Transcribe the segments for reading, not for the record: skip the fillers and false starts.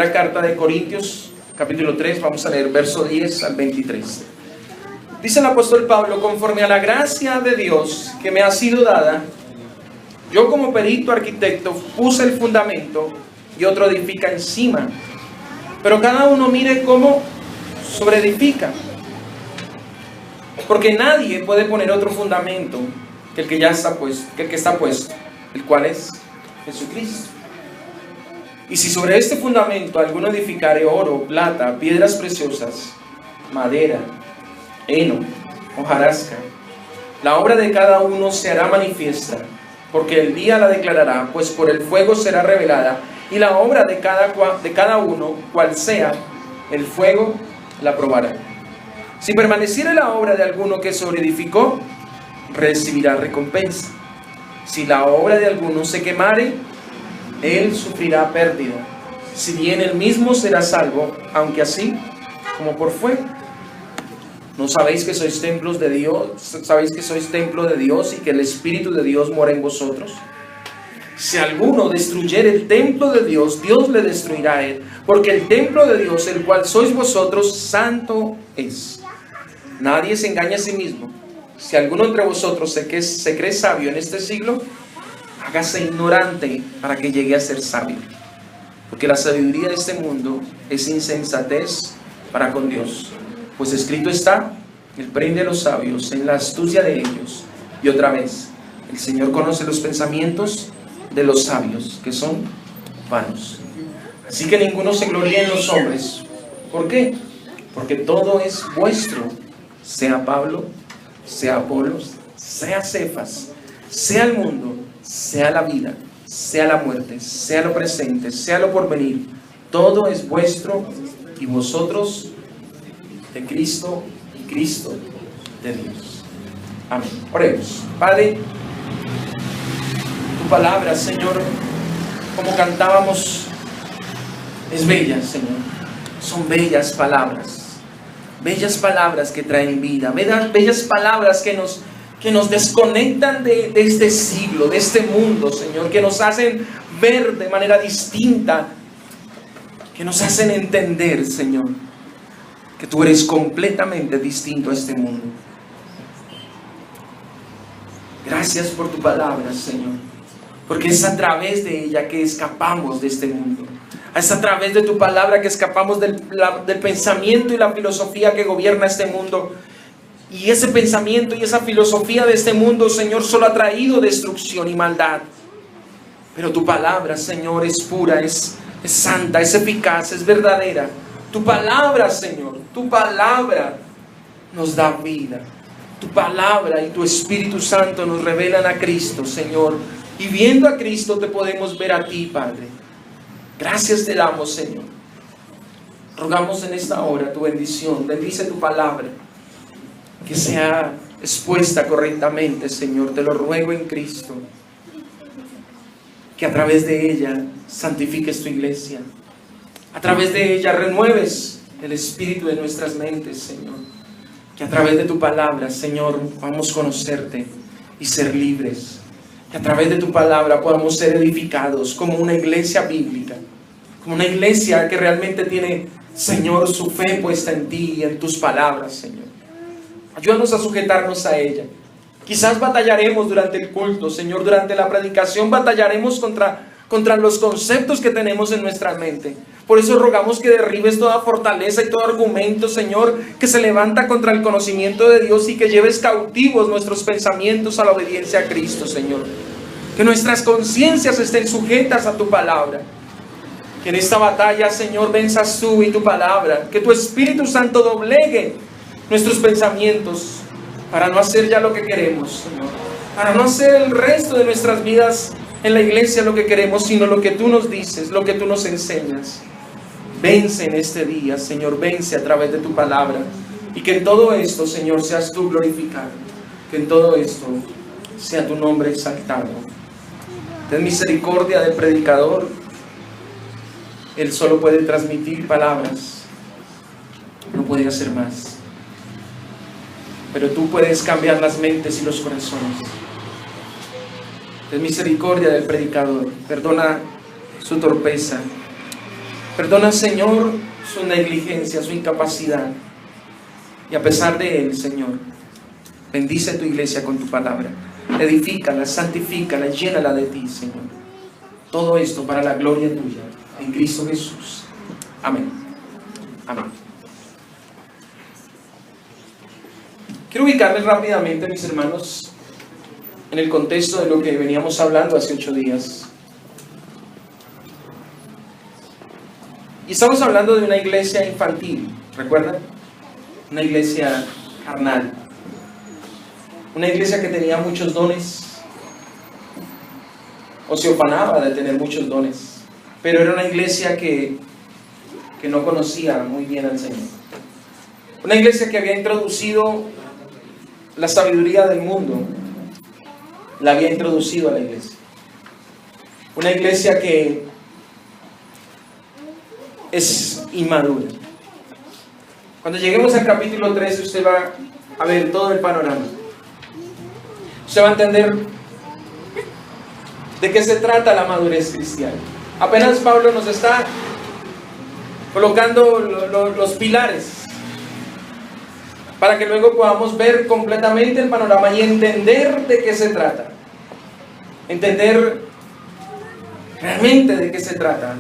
Primera carta de Corintios, capítulo 3, vamos a leer verso 10 al 23. Dice el apóstol Pablo: conforme a la gracia de Dios que me ha sido dada, yo como perito arquitecto puse el fundamento y otro edifica encima. Pero cada uno mire cómo sobreedifica. Porque nadie puede poner otro fundamento que el que ya está puesto, el cual es Jesucristo. Y si sobre este fundamento alguno edificare oro, plata, piedras preciosas, madera, heno, hojarasca, la obra de cada uno se hará manifiesta, porque el día la declarará, pues por el fuego será revelada, y la obra de cada uno, cual sea, el fuego la probará. Si permaneciere la obra de alguno que sobreedificó, recibirá recompensa. Si la obra de alguno se quemare, él sufrirá pérdida, si bien él mismo será salvo, aunque así como por fuego. ¿No sabéis que sois templos de Dios? ¿Sabéis que sois templo de Dios y que el Espíritu de Dios mora en vosotros? Si alguno destruyere el templo de Dios, Dios le destruirá a él, porque el templo de Dios, el cual sois vosotros, santo es. Nadie se engaña a sí mismo. Si alguno entre vosotros se cree sabio en este siglo, hágase ignorante para que llegue a ser sabio. Porque la sabiduría de este mundo es insensatez para con Dios. Pues escrito está: Él prende a los sabios en la astucia de ellos. Y otra vez, el Señor conoce los pensamientos de los sabios, que son vanos. Así que ninguno se gloríe en los hombres. ¿Por qué? Porque todo es vuestro, sea Pablo, sea Apolos, sea Cefas, sea el mundo, sea la vida, sea la muerte, sea lo presente, sea lo porvenir. Todo es vuestro y vosotros de Cristo y Cristo de Dios. Amén. Oremos. Padre, tu palabra, Señor, como cantábamos, es bella, Señor. Son bellas palabras que traen vida, bellas palabras que nos desconectan de este siglo, de este mundo, Señor, que nos hacen ver de manera distinta, que nos hacen entender, Señor, que tú eres completamente distinto a este mundo. Gracias por tu palabra, Señor, porque es a través de ella que escapamos de este mundo. Es a través de tu palabra que escapamos del pensamiento y la filosofía que gobierna este mundo. Y ese pensamiento y esa filosofía de este mundo, Señor, solo ha traído destrucción y maldad. Pero tu palabra, Señor, es pura, es santa, es eficaz, es verdadera. Tu palabra, Señor, tu palabra nos da vida. Tu palabra y tu Espíritu Santo nos revelan a Cristo, Señor. Y viendo a Cristo te podemos ver a ti, Padre. Gracias te damos, Señor. Rogamos en esta hora tu bendición. Bendice tu palabra, que sea expuesta correctamente, Señor. Te lo ruego en Cristo. Que a través de ella santifiques tu iglesia. A través de ella renueves el espíritu de nuestras mentes, Señor. Que a través de tu palabra, Señor, podamos conocerte y ser libres. Que a través de tu palabra podamos ser edificados como una iglesia bíblica. Como una iglesia que realmente tiene, Señor, su fe puesta en ti y en tus palabras, Señor. Ayúdanos a sujetarnos a ella. Quizás batallaremos durante el culto, Señor, durante la predicación batallaremos contra los conceptos que tenemos en nuestra mente. Por eso rogamos que derribes toda fortaleza y todo argumento, Señor, que se levanta contra el conocimiento de Dios, y que lleves cautivos nuestros pensamientos a la obediencia a Cristo, Señor. Que nuestras conciencias estén sujetas a tu palabra. Que en esta batalla, Señor, venzas tú y tu palabra. Que tu Espíritu Santo doblegue nuestros pensamientos para no hacer ya lo que queremos, Señor. Para no hacer el resto de nuestras vidas en la iglesia lo que queremos, sino lo que tú nos dices, lo que tú nos enseñas. Vence en este día, Señor, vence a través de tu palabra. Y que en todo esto, Señor, seas tú glorificado. Que en todo esto sea tu nombre exaltado. Ten misericordia del predicador. Él solo puede transmitir palabras. No puede hacer más. Pero tú puedes cambiar las mentes y los corazones. Ten misericordia del predicador. Perdona su torpeza. Perdona, Señor, su negligencia, su incapacidad. Y a pesar de él, Señor, bendice tu iglesia con tu palabra. Edifícala, santifícala, llénala de ti, Señor. Todo esto para la gloria tuya, en Cristo Jesús. Amén. Amén. Quiero ubicarles rápidamente, mis hermanos, en el contexto de lo que veníamos hablando hace 8 días. Y estamos hablando de una iglesia infantil, ¿recuerdan? Una iglesia carnal. Una iglesia que tenía muchos dones, o se ufanaba de tener muchos dones, pero era una iglesia que no conocía muy bien al Señor. Una iglesia que había introducido la sabiduría del mundo, la había introducido a la iglesia. Una iglesia que es inmadura. Cuando lleguemos al capítulo 13, usted va a ver todo el panorama. Usted va a entender de qué se trata la madurez cristiana. Apenas Pablo nos está colocando los pilares para que luego podamos ver completamente el panorama y entender de qué se trata. Entender realmente de qué se trata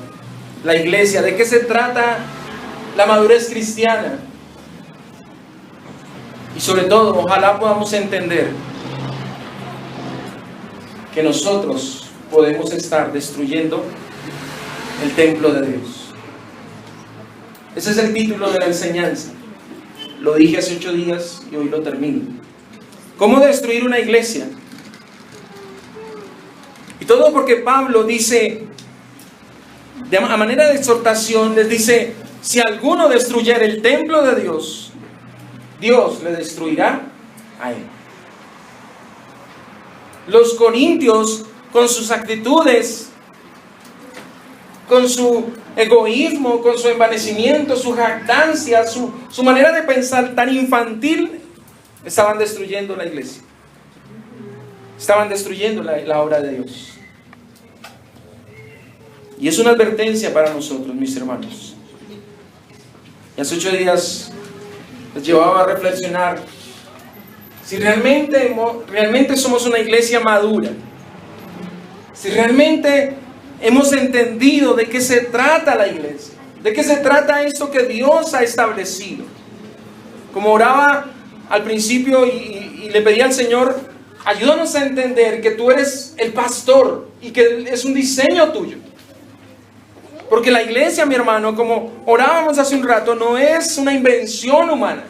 la iglesia, de qué se trata la madurez cristiana. Y sobre todo, ojalá podamos entender que nosotros podemos estar destruyendo el templo de Dios. Ese es el título de la enseñanza. Lo dije hace 8 días y hoy lo termino. ¿Cómo destruir una iglesia? Y todo porque Pablo dice, a manera de exhortación, les dice: si alguno destruyera el templo de Dios, Dios le destruirá a él. Los corintios, con sus actitudes, con su egoísmo, con su envanecimiento, su jactancia, su manera de pensar tan infantil, estaban destruyendo la iglesia. Estaban destruyendo la obra de Dios. Y es una advertencia para nosotros, mis hermanos. Y hace 8 días les llevaba a reflexionar si realmente somos una iglesia madura, si realmente hemos entendido de qué se trata la iglesia, de qué se trata esto que Dios ha establecido. Como oraba al principio y le pedía al Señor: ayúdanos a entender que tú eres el pastor y que es un diseño tuyo. Porque la iglesia, mi hermano, como orábamos hace un rato, no es una invención humana.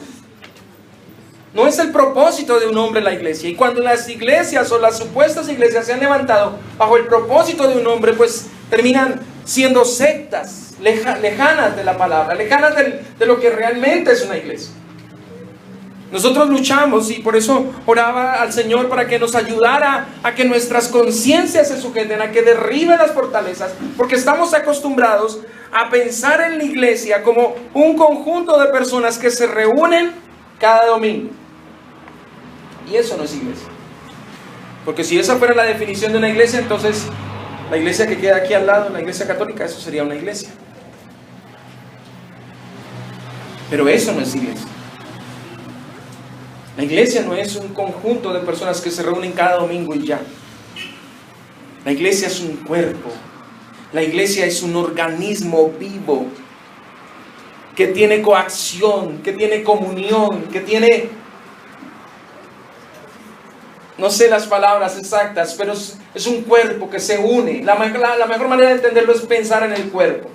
No es el propósito de un hombre la iglesia. Y cuando las iglesias o las supuestas iglesias se han levantado bajo el propósito de un hombre, pues terminan siendo sectas, lejanas de la palabra, lejanas de lo que realmente es una iglesia. Nosotros luchamos, y por eso oraba al Señor para que nos ayudara a que nuestras conciencias se sujeten, a que derriben las fortalezas, porque estamos acostumbrados a pensar en la iglesia como un conjunto de personas que se reúnen cada domingo. Y eso no es iglesia. Porque si esa fuera la definición de una iglesia, entonces la iglesia que queda aquí al lado, la iglesia católica, eso sería una iglesia. Pero eso no es iglesia. La iglesia no es un conjunto de personas que se reúnen cada domingo y ya. La iglesia es un cuerpo. La iglesia es un organismo vivo que tiene coacción, que tiene comunión, que tiene, no sé las palabras exactas, pero es un cuerpo que se une. La mejor manera de entenderlo es pensar en el cuerpo.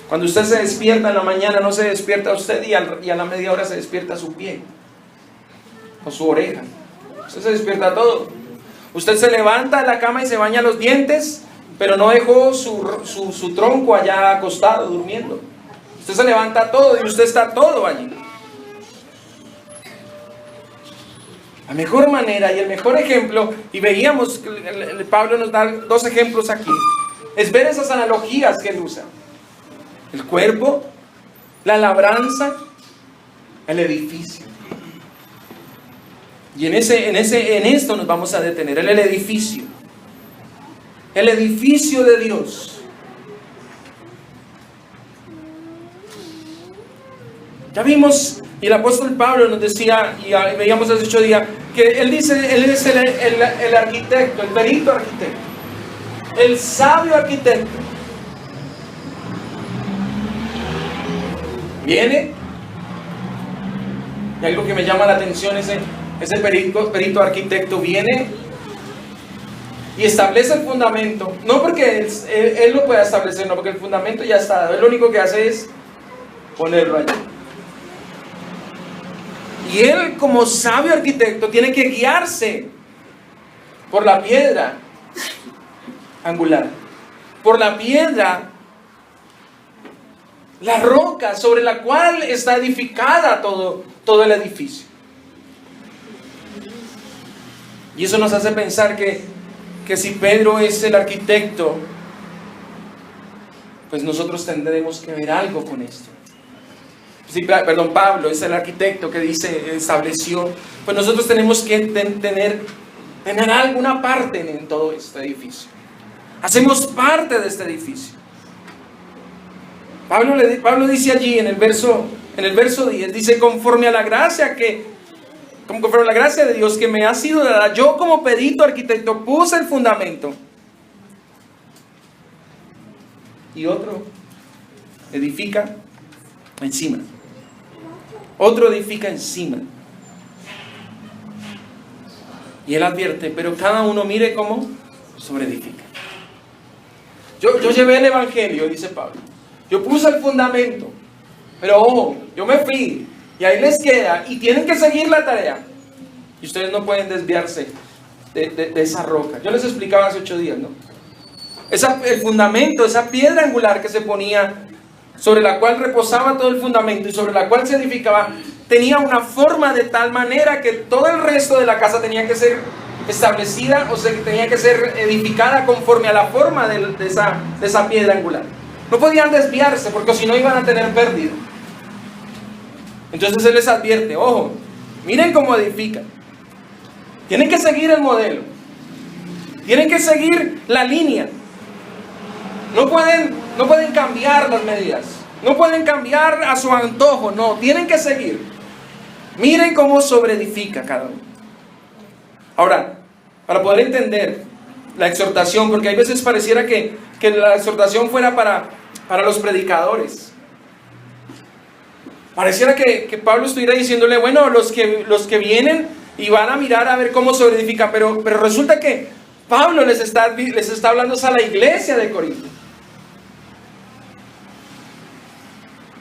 Cuando usted se despierta en la mañana, no se despierta usted y a la media hora se despierta su pie o su oreja. Usted se despierta todo. Usted se levanta de la cama y se baña los dientes, pero no dejó su tronco allá acostado, durmiendo. Usted se levanta todo y usted está todo allí. La mejor manera y el mejor ejemplo, y veíamos, Pablo nos da 2 ejemplos aquí, es ver esas analogías que él usa. El cuerpo, la labranza, el edificio. Y en esto nos vamos a detener, en el edificio. El edificio de Dios. Ya vimos, y el apóstol Pablo nos decía, y veíamos hace 8 días, que él dice, él es el arquitecto, el perito arquitecto, el sabio arquitecto. Viene, y algo que me llama la atención, ese perito arquitecto viene y establece el fundamento, no porque él lo pueda establecer, no, porque el fundamento ya está dado, él lo único que hace es ponerlo allí. Y él, como sabio arquitecto, tiene que guiarse por la piedra angular, por la piedra, la roca sobre la cual está edificada todo el edificio. Y eso nos hace pensar que si Pedro es el arquitecto, pues nosotros tendremos que ver algo con esto. Pablo es el arquitecto que estableció, pues nosotros tenemos que tener alguna parte en todo este edificio. Hacemos parte de este edificio. Pablo dice allí en el verso 10, dice, conforme a la gracia de Dios que me ha sido dada, yo como perito arquitecto puse el fundamento. Y otro edifica encima. Otro edifica encima. Y él advierte, pero cada uno mire cómo sobreedifica. Yo llevé el evangelio, dice Pablo. Yo puse el fundamento. Pero ojo, yo me fui. Y ahí les queda. Y tienen que seguir la tarea. Y ustedes no pueden desviarse de esa roca. Yo les explicaba hace 8 días, ¿no? El fundamento, esa piedra angular que se ponía, sobre la cual reposaba todo el fundamento y sobre la cual se edificaba, tenía una forma de tal manera que todo el resto de la casa tenía que ser establecida, o sea, que tenía que ser edificada conforme a la forma de esa piedra angular. No podían desviarse, porque si no iban a tener pérdida. Entonces él les advierte, ojo, miren cómo edifican. Tienen que seguir el modelo. Tienen que seguir la línea. No pueden cambiar las medidas. No pueden cambiar a su antojo. No, tienen que seguir. Miren cómo sobreedifica cada uno. Ahora, para poder entender la exhortación, porque hay veces pareciera que la exhortación fuera para los predicadores. Pareciera que Pablo estuviera diciéndole, bueno, los que vienen y van a mirar a ver cómo sobreedifica, pero resulta que Pablo les está hablando a la iglesia de Corinto.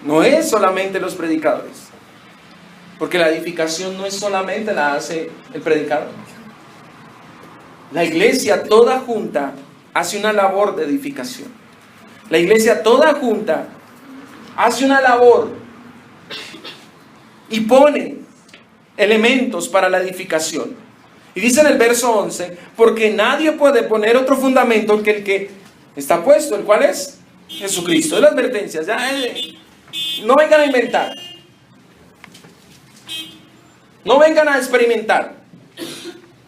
No es solamente los predicadores, porque la edificación no es solamente la hace el predicador. La iglesia toda junta hace una labor de edificación. La iglesia toda junta hace una labor y pone elementos para la edificación. Y dice en el verso 11, porque nadie puede poner otro fundamento que el que está puesto, el cual es Jesucristo. Es la advertencia. No vengan a inventar. No vengan a experimentar.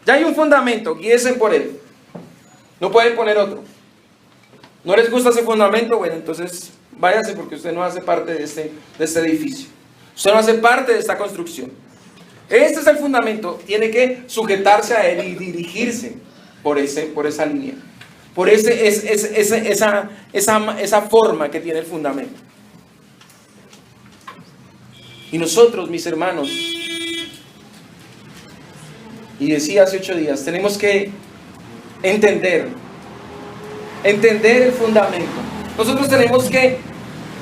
Ya hay un fundamento, guíense por él. No pueden poner otro. ¿No les gusta ese fundamento? Bueno, entonces váyase, porque usted no hace parte de este edificio. Usted no hace parte de esta construcción. Este es el fundamento. Tiene que sujetarse a él y dirigirse por esa línea. Por esa forma que tiene el fundamento. Y nosotros, mis hermanos, y decía hace 8 días, tenemos que entender el fundamento. Nosotros tenemos que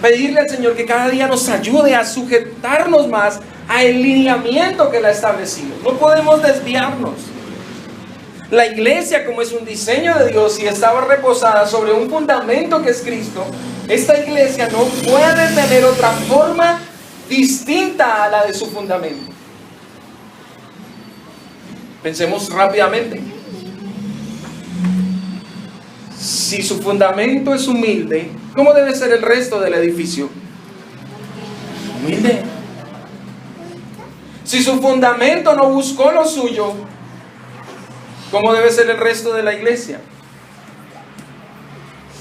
pedirle al Señor que cada día nos ayude a sujetarnos más al lineamiento que Él ha establecido. No podemos desviarnos. La iglesia, como es un diseño de Dios y estaba reposada sobre un fundamento que es Cristo, esta iglesia no puede tener otra forma distinta a la de su fundamento. Pensemos rápidamente. Si su fundamento es humilde, ¿cómo debe ser el resto del edificio? Humilde. Si su fundamento no buscó lo suyo, ¿cómo debe ser el resto de la iglesia?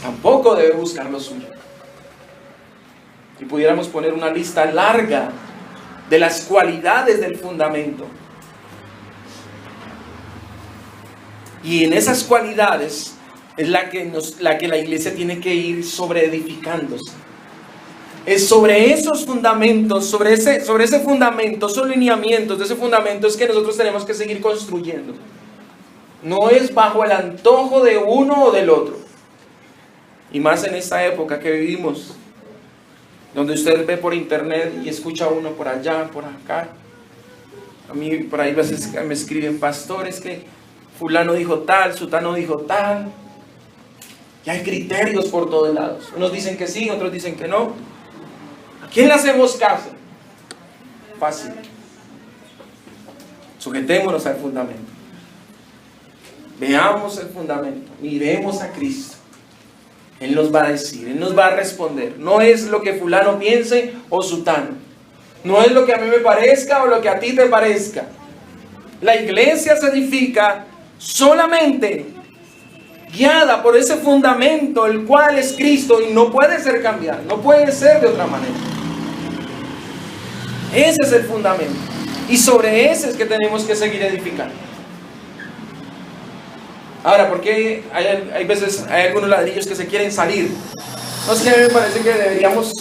Tampoco debe buscar lo suyo. Y pudiéramos poner una lista larga de las cualidades del fundamento. Y en esas cualidades es la que la iglesia tiene que ir sobreedificándose. Es sobre esos fundamentos, sobre ese fundamento, esos lineamientos de ese fundamento es que nosotros tenemos que seguir construyendo. No es bajo el antojo de uno o del otro. Y más en esta época que vivimos, donde usted ve por internet y escucha uno por allá, por acá. A mí por ahí a veces me escriben pastores que fulano dijo tal, sutano dijo tal. Y hay criterios por todos lados. Unos dicen que sí, otros dicen que no. ¿A quién le hacemos caso? Fácil. Sujetémonos al fundamento. Veamos el fundamento. Miremos a Cristo. Él nos va a decir, Él nos va a responder. No es lo que fulano piense o sutano. No es lo que a mí me parezca o lo que a ti te parezca. La iglesia se edifica solamente guiada por ese fundamento, el cual es Cristo, y no puede ser cambiado, no puede ser de otra manera. Ese es el fundamento. Y sobre ese es que tenemos que seguir edificando. Ahora, ¿por qué hay veces hay algunos ladrillos que se quieren salir? No sé, a mí me parece que deberíamos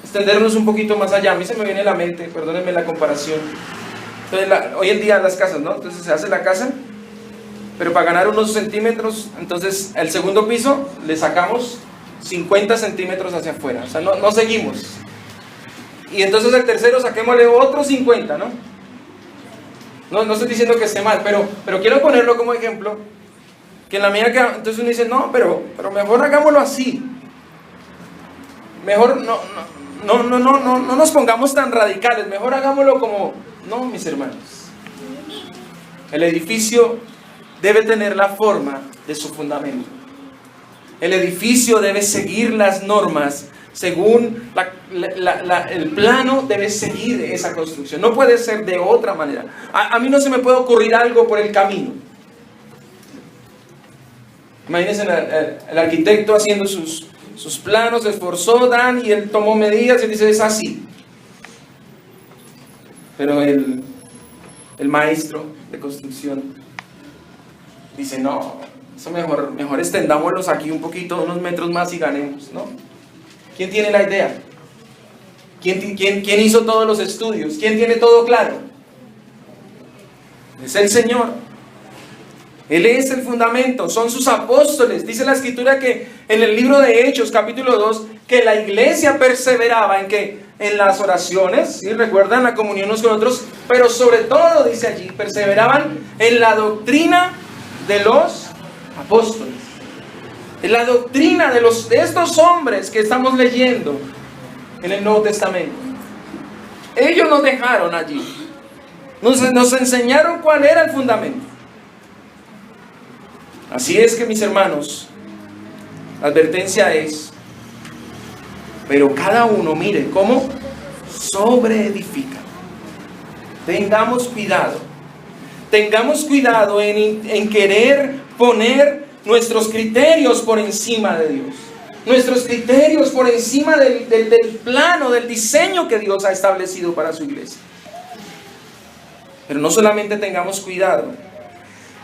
extendernos un poquito más allá. A mí se me viene a la mente, perdónenme la comparación. Entonces, hoy en día las casas, ¿no? Entonces se hace la casa, pero para ganar unos centímetros, entonces el segundo piso le sacamos 50 centímetros hacia afuera. O sea, no seguimos. Y entonces el tercero saquémosle otros 50, ¿no? No estoy diciendo que esté mal, pero quiero ponerlo como ejemplo. Que en la medida que entonces uno dice, no, pero mejor hagámoslo así. Mejor no nos pongamos tan radicales. Mejor hagámoslo como, no, mis hermanos. El edificio debe tener la forma de su fundamento. El edificio debe seguir las normas. Según el plano debe seguir esa construcción. No puede ser de otra manera. A mí no se me puede ocurrir algo por el camino. Imagínense el arquitecto haciendo sus planos, se esforzó, y él tomó medidas y dice, es así. Pero el maestro de construcción dice, no, eso mejor extendámoslos aquí un poquito, unos metros más y ganemos, ¿no? ¿Quién tiene la idea? ¿Quién hizo todos los estudios? ¿Quién tiene todo claro? Es el Señor. Él es el fundamento, son sus apóstoles. Dice la Escritura que en el libro de Hechos, capítulo 2, que la iglesia perseveraba en las oraciones, ¿sí? Recuerdan la comunión unos con otros, pero sobre todo, dice allí, perseveraban en la doctrina de los apóstoles. En la doctrina de estos hombres que estamos leyendo en el Nuevo Testamento. Ellos nos dejaron allí. Nos enseñaron cuál era el fundamento. Así es que, mis hermanos, la advertencia es, pero cada uno, mire cómo sobreedifica. Tengamos cuidado. Tengamos cuidado en querer poner nuestros criterios por encima de Dios. Nuestros criterios por encima del plano, del diseño que Dios ha establecido para su iglesia. Pero no solamente tengamos cuidado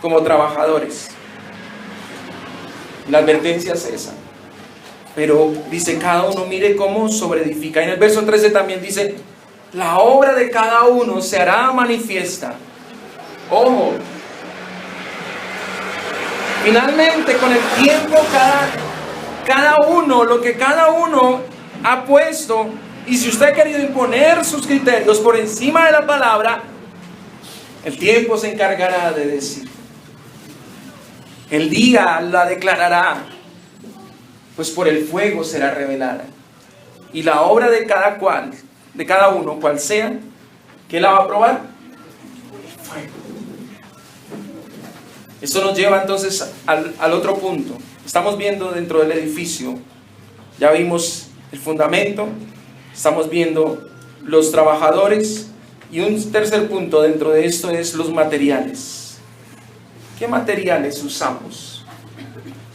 como trabajadores. La advertencia es esa. Pero dice, cada uno mire cómo sobreedifica. En el verso 13 también dice, la obra de cada uno se hará manifiesta. Ojo. Finalmente, con el tiempo, cada uno, lo que cada uno ha puesto, y si usted ha querido imponer sus criterios por encima de la palabra, el tiempo se encargará de decir. El día la declarará, pues por el fuego será revelada. Y la obra de cada uno, cual sea, ¿qué la va a probar? El fuego. Esto nos lleva entonces al otro punto. Estamos viendo dentro del edificio, ya vimos el fundamento, estamos viendo los trabajadores, y un tercer punto dentro de esto es los materiales. ¿Qué materiales usamos?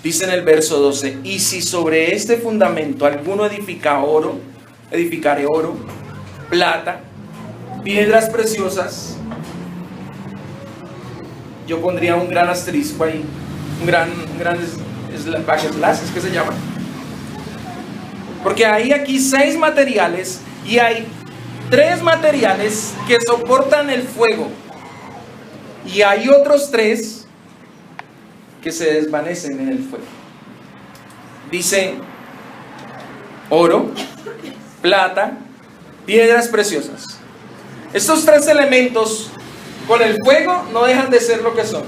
Dice en el verso 12, y si sobre este fundamento alguno edificare oro, plata, piedras preciosas, yo pondría un gran asterisco ahí, un gran backslash, ¿es que se llama? Porque hay aquí 6 materiales y hay 3 materiales que soportan el fuego y hay otros 3 que se desvanecen en el fuego. Dice oro, plata, piedras preciosas. Estos 3 elementos con el fuego no dejan de ser lo que son.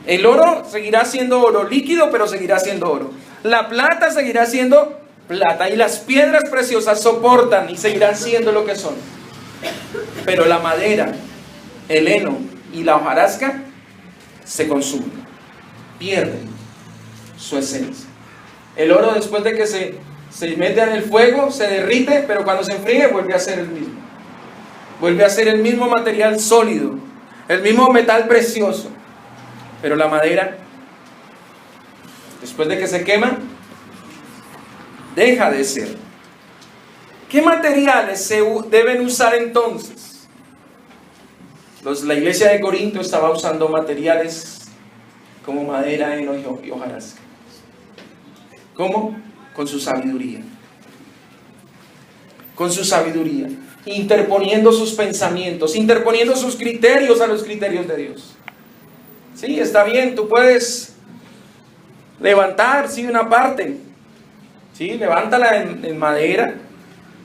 El oro seguirá siendo oro líquido, pero seguirá siendo oro. La plata seguirá siendo plata. Y las piedras preciosas soportan y seguirán siendo lo que son. Pero la madera, el heno y la hojarasca se consumen, pierden su esencia. El oro, después de que se mete en el fuego, se derrite, pero cuando se enfríe vuelve a ser el mismo. Vuelve a ser el mismo material sólido, el mismo metal precioso. Pero la madera, después de que se quema, deja de ser. ¿Qué materiales se deben usar entonces? La iglesia de Corinto estaba usando materiales como madera, heno y hojarasca. ¿Cómo? Con su sabiduría. Con su sabiduría. Interponiendo sus pensamientos, interponiendo sus criterios a los criterios de Dios. Sí, está bien, tú puedes levantar, sí, una parte. Sí, levántala en madera,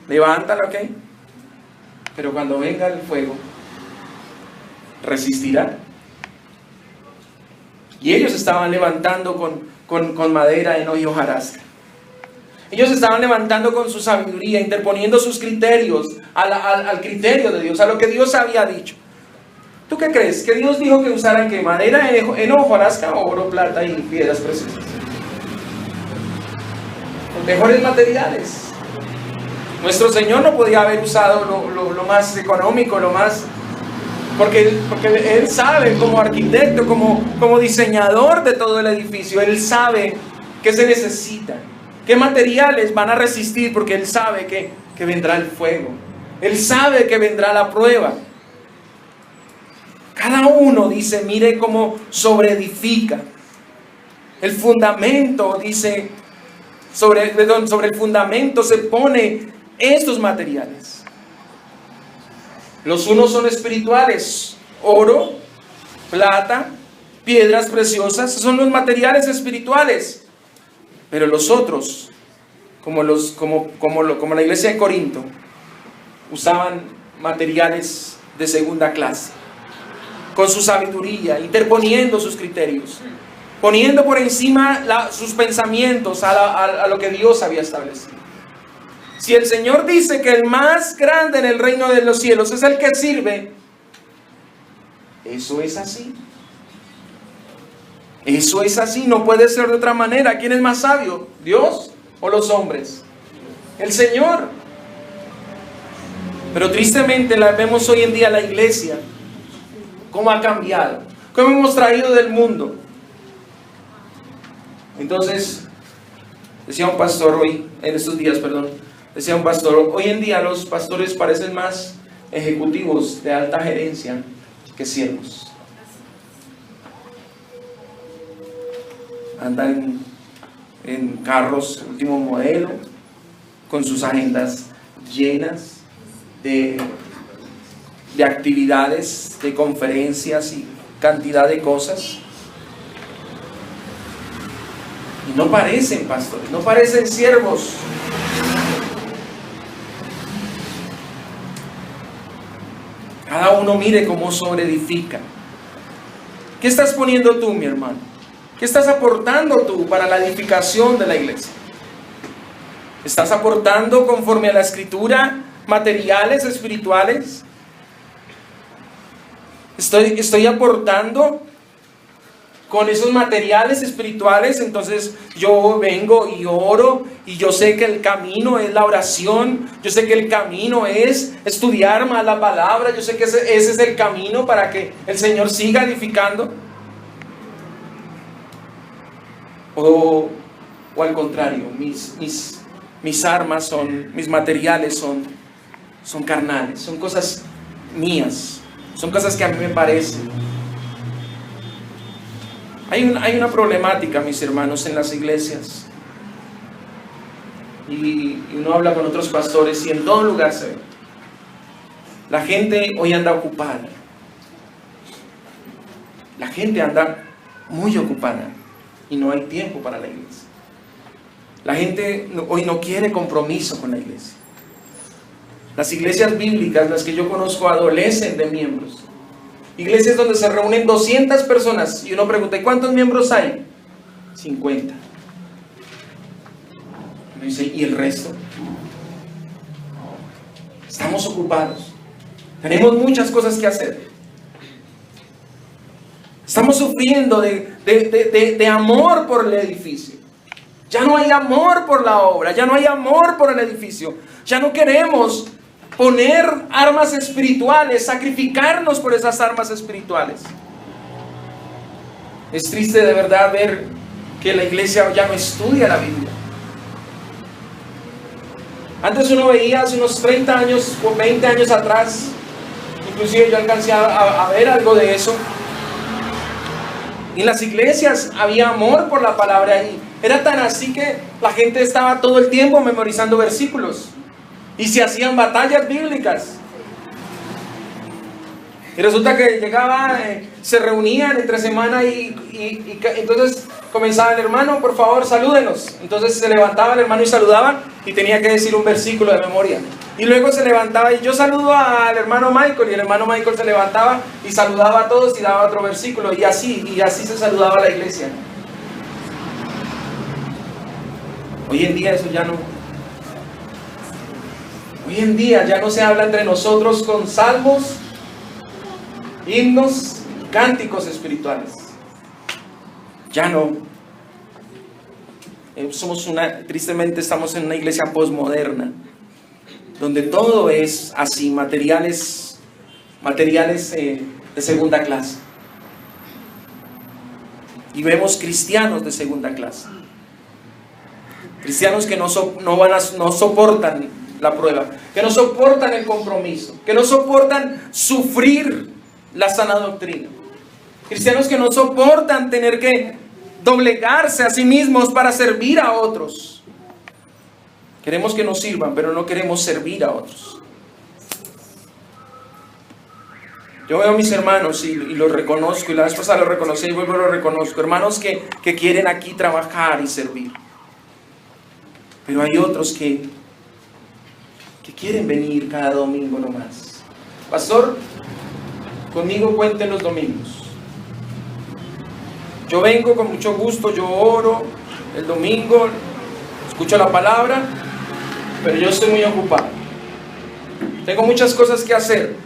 levántala, ok. Pero cuando venga el fuego, resistirá. Y ellos estaban levantando con madera, heno y hojarasca. Ellos estaban levantando con su sabiduría, interponiendo sus criterios al criterio de Dios, a lo que Dios había dicho. ¿Tú qué crees? ¿Que Dios dijo que usaran qué? ¿Madera, heno, hojarasca, oro, plata y piedras preciosas? Los mejores materiales. Nuestro Señor no podía haber usado lo más económico, lo más... Porque Él sabe, como arquitecto, como diseñador de todo el edificio, Él sabe qué se necesita, qué materiales van a resistir, porque Él sabe que vendrá el fuego. Él sabe que vendrá la prueba. Cada uno dice, mire cómo sobreedifica. El fundamento, dice, sobre el fundamento se pone estos materiales. Los unos son espirituales, oro, plata, piedras preciosas, son los materiales espirituales. Pero los otros, como la iglesia de Corinto, usaban materiales de segunda clase, con su sabiduría, interponiendo sus criterios, poniendo por encima sus pensamientos a lo que Dios había establecido. Si el Señor dice que el más grande en el reino de los cielos es el que sirve, eso es así. Eso es así, no puede ser de otra manera. ¿Quién es más sabio? ¿Dios o los hombres? El Señor. Pero tristemente vemos hoy en día la iglesia, cómo ha cambiado, cómo hemos traído del mundo. Entonces, decía un pastor decía un pastor, hoy en día los pastores parecen más ejecutivos de alta gerencia que siervos. Andan en carros último modelo, con sus agendas llenas de actividades, de conferencias y cantidad de cosas. Y no parecen pastores, no parecen siervos. Cada uno mire cómo sobreedifica. ¿Qué estás poniendo tú, mi hermano? ¿Qué estás aportando tú para la edificación de la iglesia? ¿Estás aportando conforme a la Escritura materiales espirituales? ¿Estoy aportando con esos materiales espirituales? Entonces yo vengo y oro, y yo sé que el camino es la oración, yo sé que el camino es estudiar más la palabra, yo sé que ese es el camino para que el Señor siga edificando. O al contrario, mis armas son, mis materiales son son carnales, son cosas mías, son cosas que a mí me parecen. Hay una problemática, mis hermanos, en las iglesias. Y uno habla con otros pastores y en todo lugar se ve. La gente hoy anda ocupada. La gente anda muy ocupada y no hay tiempo para la iglesia. La gente hoy no quiere compromiso con la iglesia. Las iglesias bíblicas, las que yo conozco, adolecen de miembros. Iglesias donde se reúnen 200 personas y uno pregunta, ¿y cuántos miembros hay? 50. Uno dice, ¿y el resto? Estamos ocupados. Tenemos muchas cosas que hacer. Estamos sufriendo de amor por el edificio. Ya no hay amor por la obra, ya no hay amor por el edificio. Ya no queremos poner armas espirituales, sacrificarnos por esas armas espirituales. Es triste de verdad ver que la iglesia ya no estudia la Biblia. Antes uno veía hace unos 30 años o 20 años atrás, inclusive yo alcancé a ver algo de eso. En las iglesias había amor por la palabra y era tan así que la gente estaba todo el tiempo memorizando versículos y se hacían batallas bíblicas. Y resulta que llegaba, se reunían entre semana y entonces comenzaba el hermano, por favor, salúdenos. Entonces se levantaba el hermano y saludaba y tenía que decir un versículo de memoria. Y luego se levantaba y yo saludo al hermano Michael y el hermano Michael se levantaba y saludaba a todos y daba otro versículo y así se saludaba la iglesia. Hoy en día eso ya no. Hoy en día ya no se habla entre nosotros con salmos, himnos, cánticos espirituales. Ya no. Tristemente estamos en una iglesia posmoderna, donde todo es así, materiales de segunda clase. Y vemos cristianos de segunda clase. Cristianos que no soportan la prueba, que no soportan el compromiso, que no soportan sufrir la sana doctrina. Cristianos que no soportan tener que doblegarse a sí mismos para servir a otros. Queremos que nos sirvan, pero no queremos servir a otros. Yo veo a mis hermanos y los reconozco, y la vez pasada los reconocí y vuelvo a lo reconozco. Hermanos que quieren aquí trabajar y servir. Pero hay otros que quieren venir cada domingo nomás. Pastor, conmigo cuenten los domingos. Yo vengo con mucho gusto, yo oro el domingo, escucho la palabra, pero yo estoy muy ocupado. Tengo muchas cosas que hacer.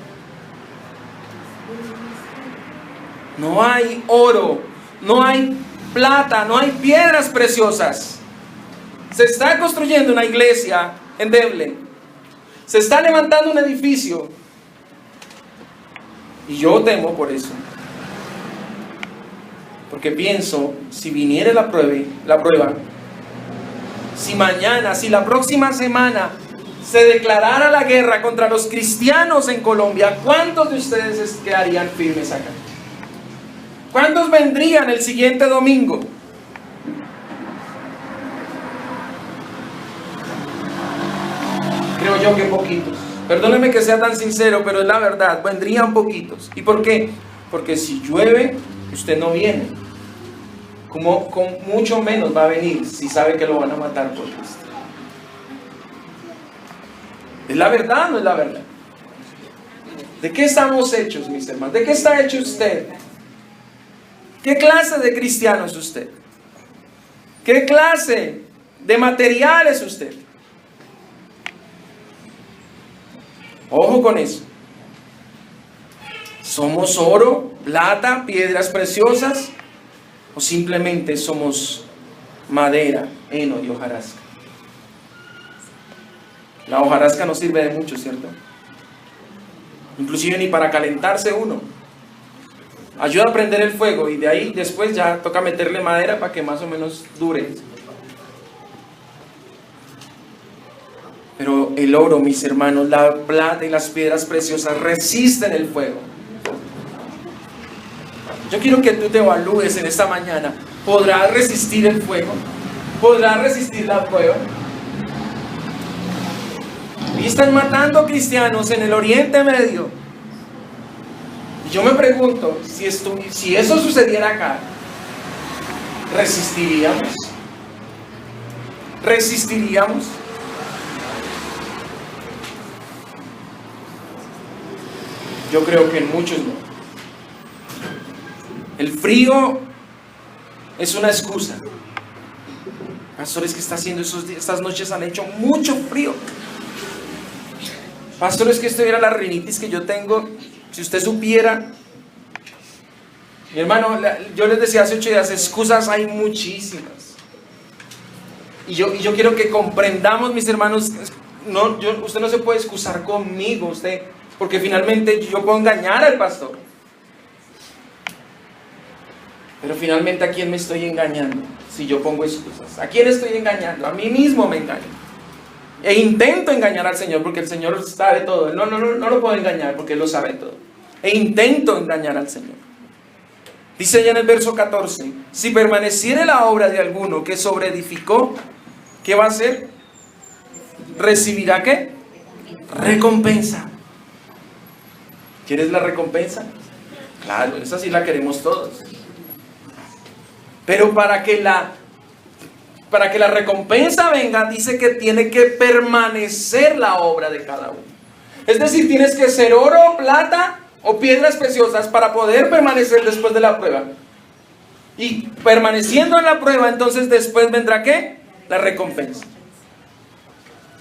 No hay oro, no hay plata, no hay piedras preciosas. Se está construyendo una iglesia en Devlen. Se está levantando un edificio. Y yo temo por eso. Porque pienso, si viniera la prueba, si mañana, si la próxima semana se declarara la guerra contra los cristianos en Colombia, ¿cuántos de ustedes quedarían firmes acá? ¿Cuántos vendrían el siguiente domingo? Creo yo que poquitos. Perdónenme que sea tan sincero, pero es la verdad, vendrían poquitos. ¿Y por qué? Porque si llueve, usted no viene. Como con mucho menos va a venir si sabe que lo van a matar por Cristo. ¿Es la verdad o no es la verdad? ¿De qué estamos hechos, mis hermanos? ¿De qué está hecho usted? ¿Qué clase de cristiano es usted? ¿Qué clase de material es usted? Ojo con eso. ¿Somos oro, plata, piedras preciosas? ¿O simplemente somos madera, heno y hojarasca? La hojarasca no sirve de mucho, ¿cierto? Inclusive ni para calentarse uno. Ayuda a prender el fuego y de ahí después ya toca meterle madera para que más o menos dure. Pero el oro, mis hermanos, la plata y las piedras preciosas resisten el fuego. Yo quiero que tú te evalúes en esta mañana. ¿Podrás resistir el fuego? ¿Podrás resistir la prueba? Y están matando cristianos en el Oriente Medio. Y yo me pregunto, si eso sucediera acá, ¿resistiríamos? ¿Resistiríamos? Yo creo que en muchos no. El frío es una excusa. Pastores, ¿qué está haciendo estas noches? Han hecho mucho frío. Pastores, que esto era la rinitis que yo tengo. Si usted supiera. Mi hermano, yo les decía hace 8 días, excusas hay muchísimas. Y yo quiero que comprendamos, mis hermanos, usted no se puede excusar conmigo, porque finalmente yo puedo engañar al pastor. Pero finalmente, ¿a quién me estoy engañando? Si yo pongo excusas, ¿a quién estoy engañando? A mí mismo me engaño. E intento engañar al Señor porque el Señor sabe todo. No lo puedo engañar porque Él lo sabe todo. E intento engañar al Señor. Dice allá en el verso 14: si permaneciere la obra de alguno que sobreedificó, ¿qué va a hacer? ¿Recibirá qué? Recompensa. ¿Quieres la recompensa? Claro, esa sí la queremos todos. Pero para que la recompensa venga, dice que tiene que permanecer la obra de cada uno. Es decir, tienes que ser oro, plata o piedras preciosas para poder permanecer después de la prueba. Y permaneciendo en la prueba, entonces después vendrá ¿qué? La recompensa.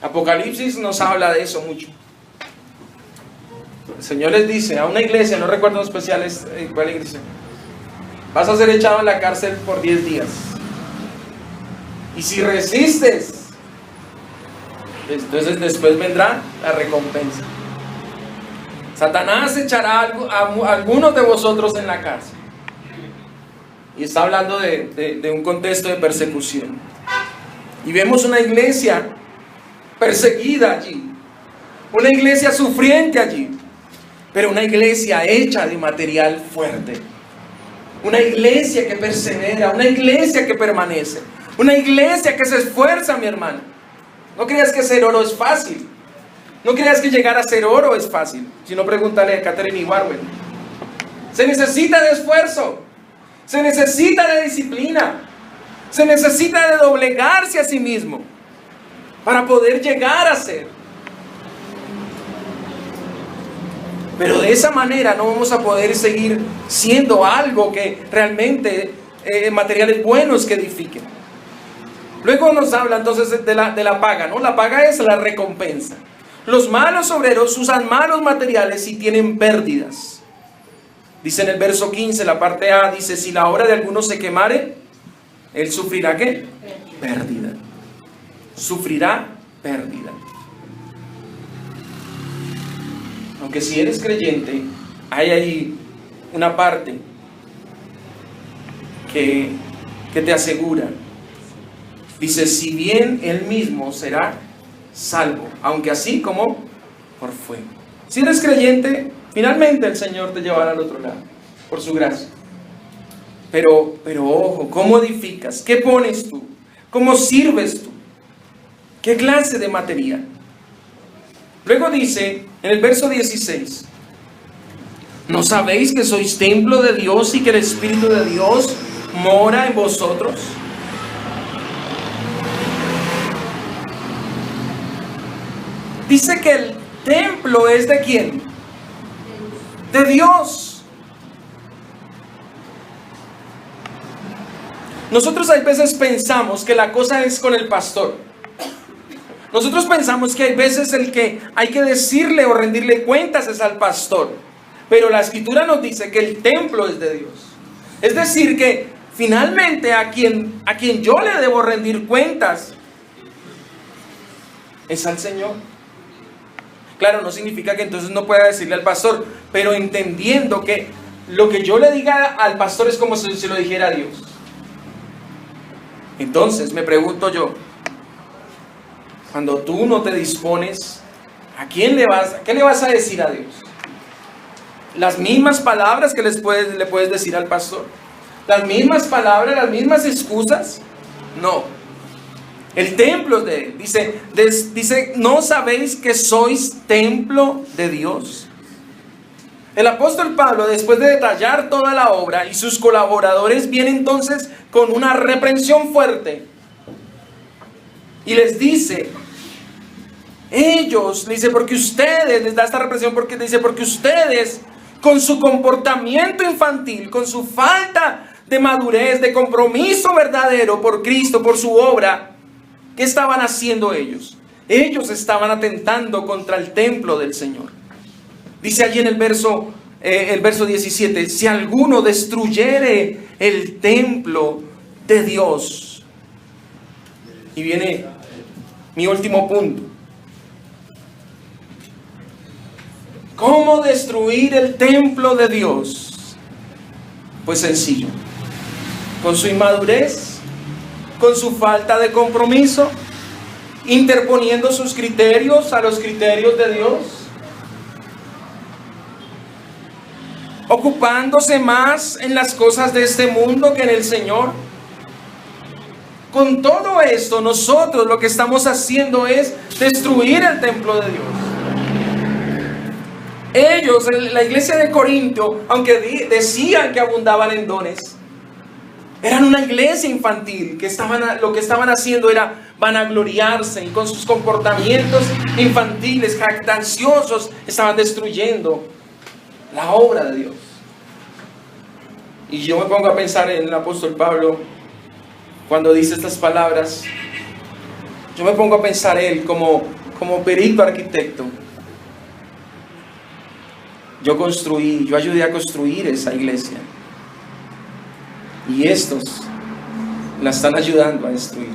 Apocalipsis nos habla de eso mucho. El Señor les dice a una iglesia, no recuerdo en especial cuál iglesia: vas a ser echado en la cárcel por 10 días. Y si resistes, entonces después vendrá la recompensa. Satanás echará a algunos de vosotros en la cárcel. Y está hablando de un contexto de persecución. Y vemos una iglesia perseguida allí. Una iglesia sufriente allí. Pero una iglesia hecha de material fuerte. Una iglesia que persevera. Una iglesia que permanece. Una iglesia que se esfuerza, mi hermano. No creas que ser oro es fácil. No creas que llegar a ser oro es fácil. Si no, pregúntale a Catherine Ibarwen. Se necesita de esfuerzo. Se necesita de disciplina. Se necesita de doblegarse a sí mismo para poder llegar a ser. Pero de esa manera no vamos a poder seguir siendo algo que realmente materiales buenos que edifiquen. Luego nos habla entonces de la paga, ¿no? La paga es la recompensa. Los malos obreros usan malos materiales y tienen pérdidas. Dice en el verso 15, la parte A, dice: si la obra de alguno se quemare, él sufrirá ¿qué? Pérdida. Sufrirá pérdida. Aunque si eres creyente, hay ahí una parte que te asegura. Dice: si bien él mismo será salvo, aunque así como por fuego. Si eres creyente, finalmente el Señor te llevará al otro lado, por su gracia. Pero ojo, ¿cómo edificas? ¿Qué pones tú? ¿Cómo sirves tú? ¿Qué clase de material? Luego dice en el verso 16: ¿no sabéis que sois templo de Dios y que el Espíritu de Dios mora en vosotros? Dice que el templo es ¿de quién? De Dios. Nosotros a veces pensamos que la cosa es con el pastor. Nosotros pensamos que hay veces el que hay que decirle o rendirle cuentas es al pastor. Pero la Escritura nos dice que el templo es de Dios. Es decir, que finalmente a quien yo le debo rendir cuentas es al Señor. Claro, no significa que entonces no pueda decirle al pastor, pero entendiendo que lo que yo le diga al pastor es como si se lo dijera a Dios. Entonces me pregunto yo, Cuando tú no te dispones, ¿qué le vas a decir a Dios? Las mismas palabras que le puedes decir al pastor. Las mismas palabras, las mismas excusas. No. El templo es de Él. Dice, ¿no sabéis que sois templo de Dios? El apóstol Pablo, después de detallar toda la obra y sus colaboradores, viene entonces con una reprensión fuerte. Y les dice, porque ustedes, les da esta reprensión porque ustedes, con su comportamiento infantil, con su falta de madurez, de compromiso verdadero por Cristo, por su obra, ¿qué estaban haciendo ellos? Ellos estaban atentando contra el templo del Señor. Dice allí en el verso 17, si alguno destruyere el templo de Dios. Y viene mi último punto. ¿Cómo destruir el templo de Dios? Pues sencillo. Con su inmadurez, con su falta de compromiso, interponiendo sus criterios a los criterios de Dios, ocupándose más en las cosas de este mundo que en el Señor. Con todo esto, nosotros lo que estamos haciendo es destruir el templo de Dios. Ellos, la iglesia de Corinto, aunque decían que abundaban en dones, eran una iglesia infantil, lo que estaban haciendo era vanagloriarse, y con sus comportamientos infantiles, jactanciosos, estaban destruyendo la obra de Dios. Y yo me pongo a pensar en el apóstol Pablo, cuando dice estas palabras, yo me pongo a pensar él como perito arquitecto. Yo ayudé a construir esa iglesia. Y estos la están ayudando a destruir.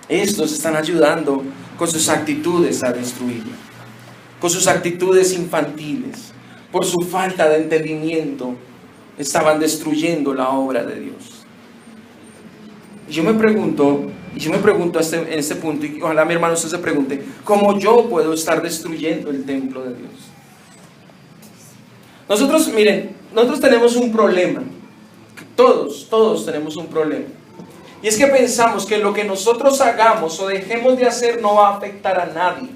Estos están ayudando con sus actitudes a destruirla. Con sus actitudes infantiles. Por su falta de entendimiento, estaban destruyendo la obra de Dios. Y yo me pregunto en este punto, y ojalá mi hermano usted se pregunte, ¿cómo yo puedo estar destruyendo el templo de Dios? Nosotros tenemos un problema. Todos tenemos un problema. Y es que pensamos que lo que nosotros hagamos o dejemos de hacer no va a afectar a nadie,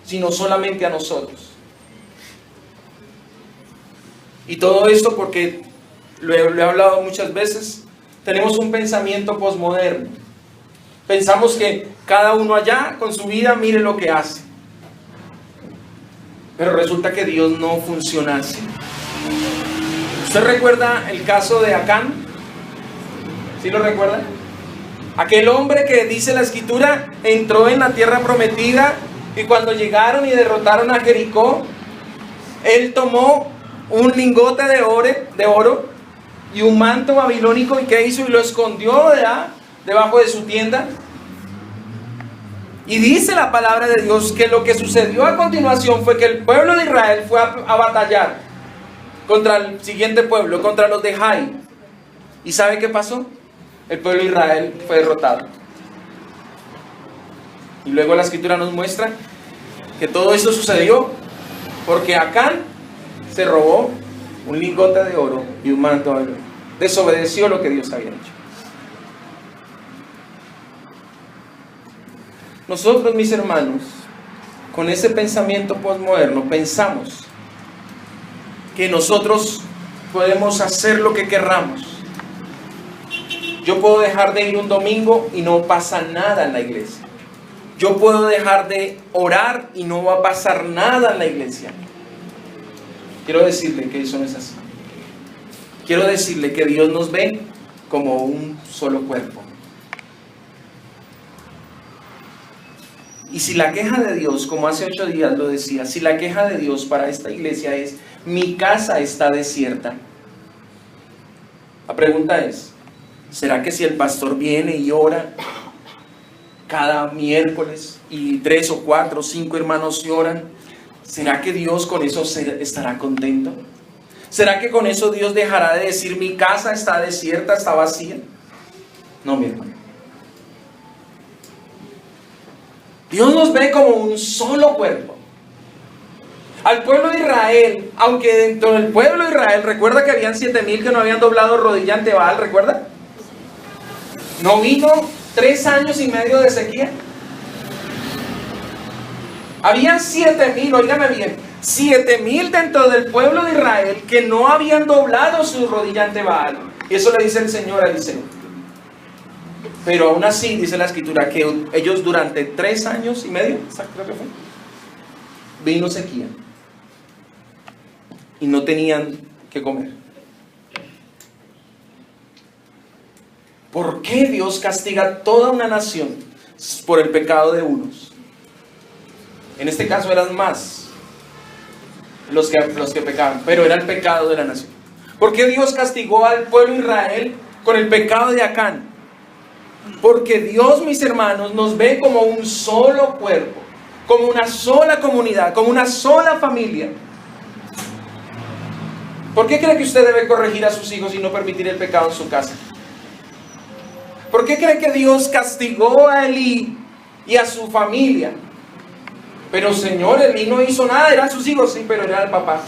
sino solamente a nosotros. Y todo esto porque, lo he hablado muchas veces, tenemos un pensamiento posmoderno. Pensamos que cada uno allá con su vida mire lo que hace. Pero resulta que Dios no funciona así. ¿Usted recuerda el caso de Acán? ¿Sí lo recuerda? Aquel hombre que dice la escritura entró en la tierra prometida y cuando llegaron y derrotaron a Jericó, él tomó un lingote de oro y un manto babilónico, ¿y qué hizo? Y lo escondió debajo de su tienda. Y dice la palabra de Dios que lo que sucedió a continuación fue que el pueblo de Israel fue a batallar contra el siguiente pueblo, contra los de Jai. ¿Y sabe qué pasó? El pueblo de Israel fue derrotado. Y luego la escritura nos muestra que todo esto sucedió porque Acán se robó un lingote de oro y un manto babilónico. Desobedeció lo que Dios había hecho. Nosotros, mis hermanos, con ese pensamiento posmoderno, pensamos que nosotros podemos hacer lo que querramos. Yo puedo dejar de ir un domingo y no pasa nada en la iglesia. Yo puedo dejar de orar y no va a pasar nada en la iglesia. Quiero decirle que eso no es así. Quiero decirle que Dios nos ve como un solo cuerpo. Y si la queja de Dios, como hace 8 días lo decía, si la queja de Dios para esta iglesia es, mi casa está desierta. La pregunta es, ¿será que si el pastor viene y ora cada miércoles y 3 o 4 o 5 hermanos lloran, ¿será que Dios con eso estará contento? ¿Será que con eso Dios dejará de decir, mi casa está desierta, está vacía? No, mi hermano. Dios nos ve como un solo cuerpo. Al pueblo de Israel, aunque dentro del pueblo de Israel, recuerda que habían 7,000 que no habían doblado rodilla ante Baal, ¿recuerda? ¿No vino 3 años y medio de sequía? Habían 7,000, óigame bien, 7,000 dentro del pueblo de Israel que no habían doblado su rodilla ante Baal. Y eso le dice el Señor a Eliseo. Pero aún así, dice la Escritura, que ellos durante 3 años y medio, creo que fue, vino sequía. Y no tenían que comer. ¿Por qué Dios castiga a toda una nación por el pecado de unos? En este caso eran más los que pecaban, pero era el pecado de la nación. ¿Por qué Dios castigó al pueblo de Israel con el pecado de Acán? Porque Dios, mis hermanos, nos ve como un solo cuerpo, como una sola comunidad, como una sola familia. ¿Por qué cree que usted debe corregir a sus hijos y no permitir el pecado en su casa? ¿Por qué cree que Dios castigó a Elí y a su familia? Pero Señor, Elí no hizo nada, eran sus hijos, sí, pero era el papá.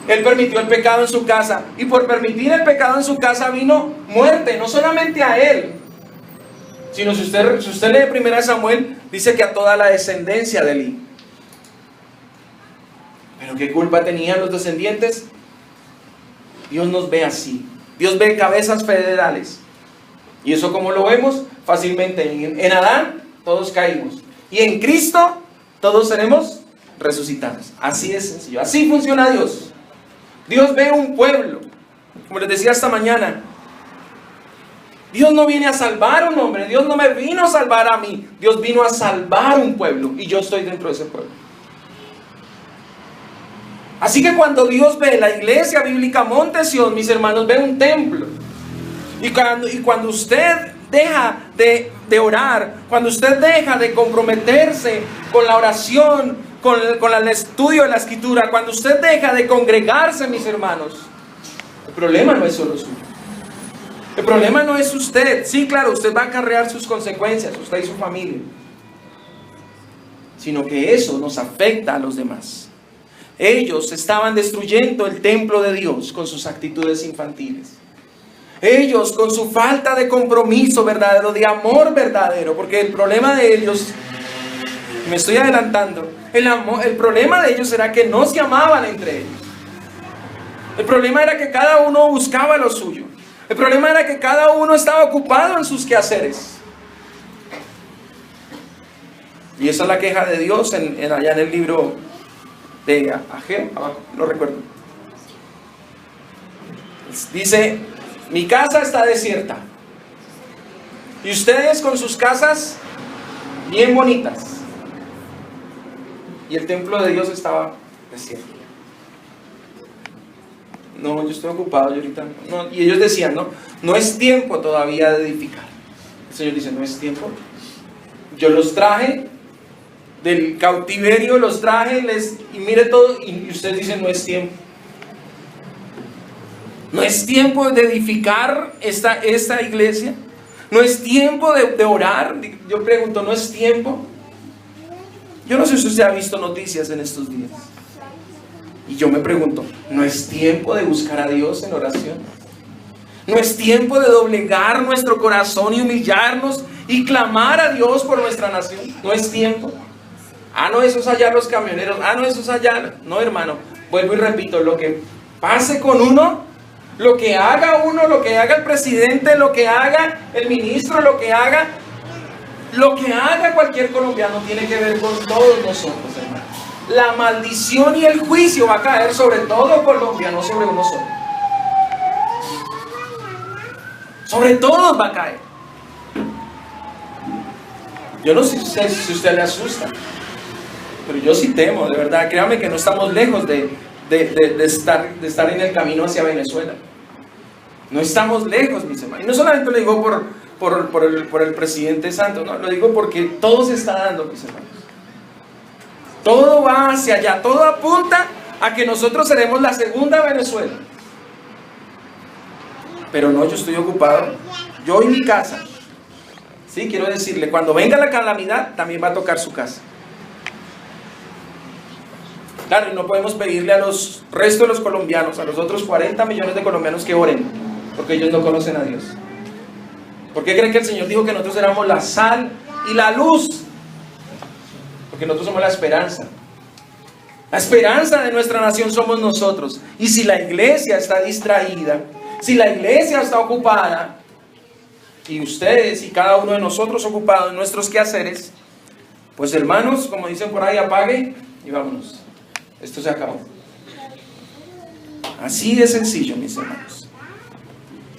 Él permitió el pecado en su casa, y por permitir el pecado en su casa vino muerte, no solamente a él, sino si usted lee 1 Samuel, dice que a toda la descendencia de Elí. ¿Pero qué culpa tenían los descendientes? Dios nos ve así. Dios ve cabezas federales. ¿Y eso cómo lo vemos? Fácilmente. En Adán todos caímos. Y en Cristo todos seremos resucitados. Así es sencillo. Así funciona Dios. Dios ve un pueblo. Como les decía esta mañana, Dios no viene a salvar a un hombre. Dios no me vino a salvar a mí. Dios vino a salvar un pueblo. Y yo estoy dentro de ese pueblo. Así que cuando Dios ve la iglesia bíblica Monte Sión, mis hermanos, ve un templo. Y cuando usted deja de orar, cuando usted deja de comprometerse con la oración, con el estudio de la Escritura, cuando usted deja de congregarse, mis hermanos, el problema no es solo suyo. El problema no es usted. Sí, claro, usted va a acarrear sus consecuencias, usted y su familia. Sino que eso nos afecta a los demás. Ellos estaban destruyendo el templo de Dios con sus actitudes infantiles. Ellos con su falta de compromiso verdadero, de amor verdadero, porque el problema de ellos, me estoy adelantando, el problema de ellos era que no se amaban entre ellos. El problema era que cada uno buscaba lo suyo. El problema era que cada uno estaba ocupado en sus quehaceres. Y esa es la queja de Dios allá en el libro de Ageo, abajo, no recuerdo. Dice: mi casa está desierta y ustedes con sus casas bien bonitas. Y el templo de Dios estaba desierto. No, yo estoy ocupado, yo ahorita no. Y ellos decían, no es tiempo todavía de edificar. El Señor dice, no es tiempo. Yo los traje del cautiverio, los traje, y mire todo, y ustedes dicen, no es tiempo. No es tiempo de edificar esta iglesia. No es tiempo de orar. Yo pregunto, ¿no es tiempo? Yo no sé si usted ha visto noticias en estos días. Y yo me pregunto, ¿no es tiempo de buscar a Dios en oración? ¿No es tiempo de doblegar nuestro corazón y humillarnos y clamar a Dios por nuestra nación? ¿No es tiempo? No, eso es allá los camioneros. No, eso es allá. No, hermano, vuelvo y repito, lo que pase con uno, lo que haga uno, lo que haga el presidente, lo que haga el ministro, lo que haga cualquier colombiano tiene que ver con todos nosotros, hermano. La maldición y el juicio va a caer sobre todo Colombia, no sobre uno solo. Sobre todos va a caer. Yo no sé si usted le asusta, pero yo sí temo, de verdad. Créame que no estamos lejos de estar en el camino hacia Venezuela. No estamos lejos, mis hermanos. Y no solamente lo digo por el presidente Santos, no, lo digo porque todo se está dando, mis hermanos. Todo va hacia allá, todo apunta a que nosotros seremos la segunda Venezuela. Pero no, yo estoy ocupado. Yo y mi casa Sí, quiero decirle, cuando venga la calamidad, también va a tocar su casa. Claro, y no podemos pedirle a los restos de los colombianos, a los otros 40 millones de colombianos que oren, porque ellos no conocen a Dios. ¿Por qué creen que el Señor dijo que nosotros éramos la sal y la luz? Porque nosotros somos la esperanza. La esperanza de nuestra nación somos nosotros. Y si la iglesia está distraída, si la iglesia está ocupada, y ustedes y cada uno de nosotros ocupados en nuestros quehaceres, pues hermanos, como dicen por ahí, apague y vámonos. Esto se acabó. Así de sencillo, mis hermanos.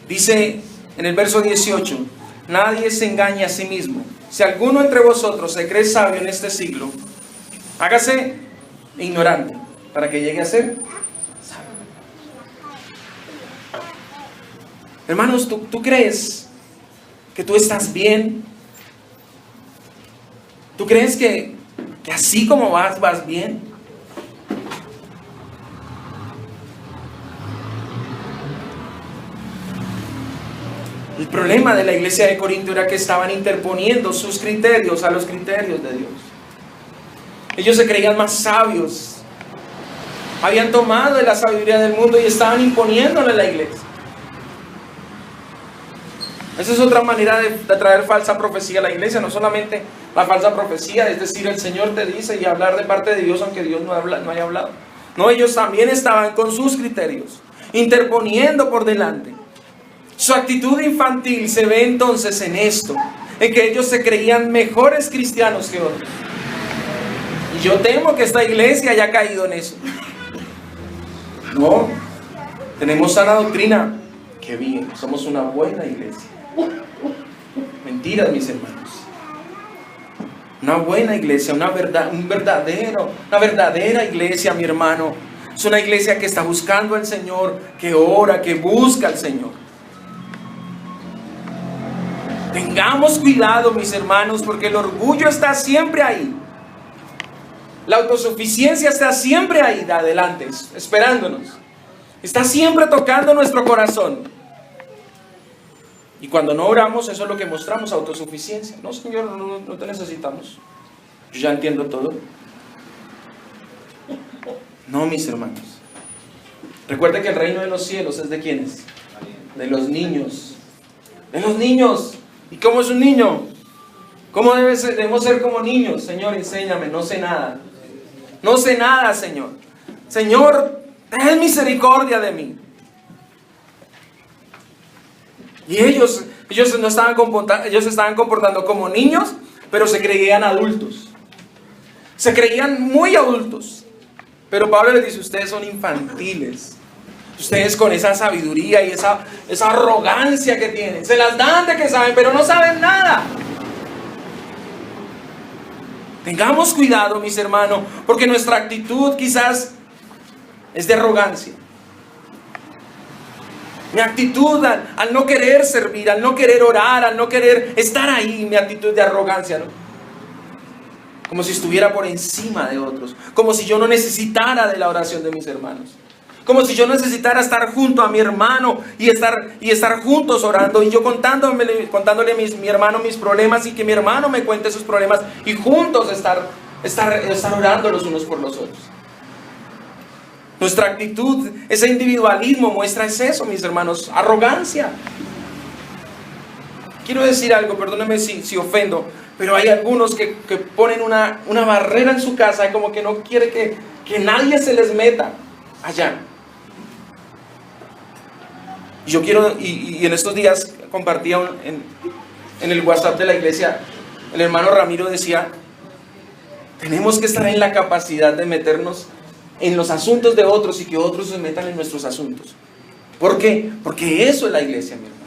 Dice en el verso 18, nadie se engañe a sí mismo. Si alguno entre vosotros se cree sabio en este siglo, hágase ignorante para que llegue a ser sabio. Hermanos, ¿tú crees que tú estás bien? ¿Tú crees que así como vas bien? El problema de la iglesia de Corinto era que estaban interponiendo sus criterios a los criterios de Dios. Ellos se creían más sabios. Habían tomado de la sabiduría del mundo y estaban imponiéndole a la iglesia. Esa es otra manera de traer falsa profecía a la iglesia. No solamente la falsa profecía, es decir, el Señor te dice y hablar de parte de Dios aunque Dios no haya hablado. No, ellos también estaban con sus criterios, interponiendo por delante. Su actitud infantil se ve entonces en esto, en que ellos se creían mejores cristianos que otros. Y yo temo que esta iglesia haya caído en eso. No, tenemos sana doctrina. Qué bien, somos una buena iglesia. Mentiras, mis hermanos. Una buena iglesia, una verdadera iglesia, mi hermano. Es una iglesia que está buscando al Señor, que ora, que busca al Señor. Tengamos cuidado, mis hermanos, porque el orgullo está siempre ahí. La autosuficiencia está siempre ahí, de adelante, esperándonos. Está siempre tocando nuestro corazón. Y cuando no oramos, eso es lo que mostramos, autosuficiencia. No, Señor, no te necesitamos. Yo ya entiendo todo. No, mis hermanos. Recuerden que el reino de los cielos es de ¿quiénes? De los niños. De los niños. ¿Y cómo es un niño? ¿Cómo debemos ser como niños? Señor, enséñame, no sé nada. No sé nada, Señor. Señor, ten misericordia de mí. Y ellos no estaban comportando como niños, pero se creían adultos. Se creían muy adultos. Pero Pablo les dice, ustedes son infantiles. Ustedes con esa sabiduría y esa arrogancia que tienen, se las dan de que saben, pero no saben nada. Tengamos cuidado, mis hermanos, porque nuestra actitud quizás es de arrogancia. Mi actitud al no querer servir, al no querer orar, al no querer estar ahí, mi actitud de arrogancia, ¿no? Como si estuviera por encima de otros, como si yo no necesitara de la oración de mis hermanos. Como si yo necesitara estar junto a mi hermano y estar juntos orando. Y yo contándole a mi hermano mis problemas y que mi hermano me cuente sus problemas. Y juntos estar orando los unos por los otros. Nuestra actitud, ese individualismo muestra es eso, mis hermanos. Arrogancia. Quiero decir algo, perdónenme si ofendo. Pero hay algunos que ponen una barrera en su casa. Y como que no quiere que nadie se les meta allá. Y yo quiero, y en estos días compartía en el WhatsApp de la iglesia, el hermano Ramiro decía, tenemos que estar en la capacidad de meternos en los asuntos de otros y que otros se metan en nuestros asuntos. ¿Por qué? Porque eso es la iglesia, mi hermano.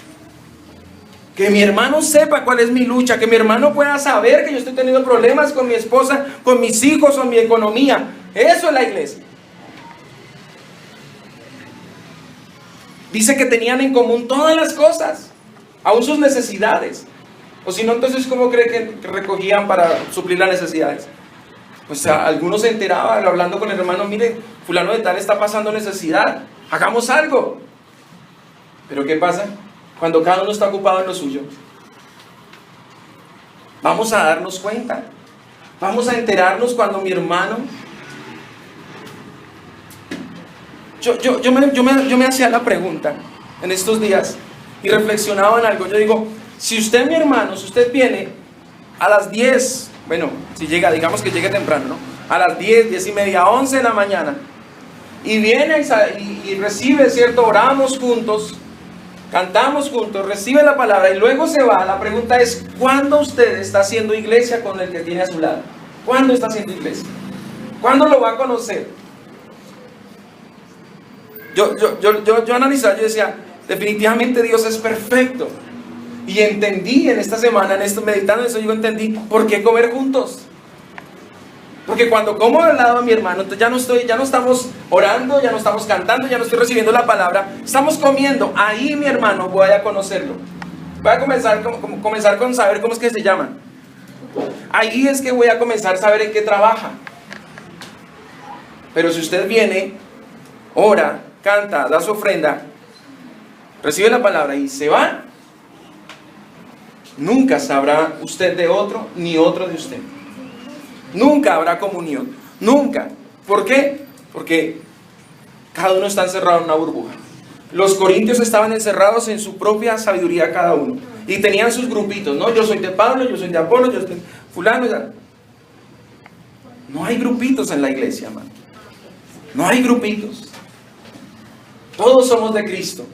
Que mi hermano sepa cuál es mi lucha, que mi hermano pueda saber que yo estoy teniendo problemas con mi esposa, con mis hijos, con mi economía. Eso es la iglesia. Dice que tenían en común todas las cosas, aún sus necesidades. O si no, entonces, ¿cómo cree que recogían para suplir las necesidades? Pues algunos se enteraban hablando con el hermano, mire, fulano de tal está pasando necesidad, hagamos algo. Pero ¿qué pasa? Cuando cada uno está ocupado en lo suyo. Vamos a darnos cuenta. Vamos a enterarnos cuando mi hermano... Yo me hacía la pregunta en estos días y reflexionaba en algo. Yo digo, si usted, mi hermano, si usted viene a las 10, bueno, si llega, digamos que llegue temprano, ¿no? A las 10, 10 y media, 11 de la mañana, y viene y recibe, ¿cierto? Oramos juntos, cantamos juntos, recibe la palabra y luego se va. La pregunta es, ¿cuándo usted está haciendo iglesia con el que tiene a su lado? ¿Cuándo está haciendo iglesia? ¿Cuándo lo va a conocer? Yo analizaba, yo decía, definitivamente Dios es perfecto. Y entendí en esta semana, meditando en eso, yo entendí por qué comer juntos. Porque cuando como al lado de mi hermano, entonces ya no estamos orando, ya no estamos cantando, ya no estoy recibiendo la palabra, estamos comiendo. Ahí, mi hermano, voy a conocerlo. Voy a comenzar con saber cómo es que se llama. Ahí es que voy a comenzar a saber en qué trabaja. Pero si usted viene, ora, canta, da su ofrenda, recibe la palabra y se va, nunca sabrá usted de otro, ni otro de usted. Nunca habrá comunión. Nunca. ¿Por qué? Porque cada uno está encerrado en una burbuja. Los corintios estaban encerrados en su propia sabiduría cada uno. Y tenían sus grupitos, ¿no? Yo soy de Pablo, yo soy de Apolo, yo soy de fulano. Ya. No hay grupitos en la iglesia, hermano. No hay grupitos. Todos somos de Cristo.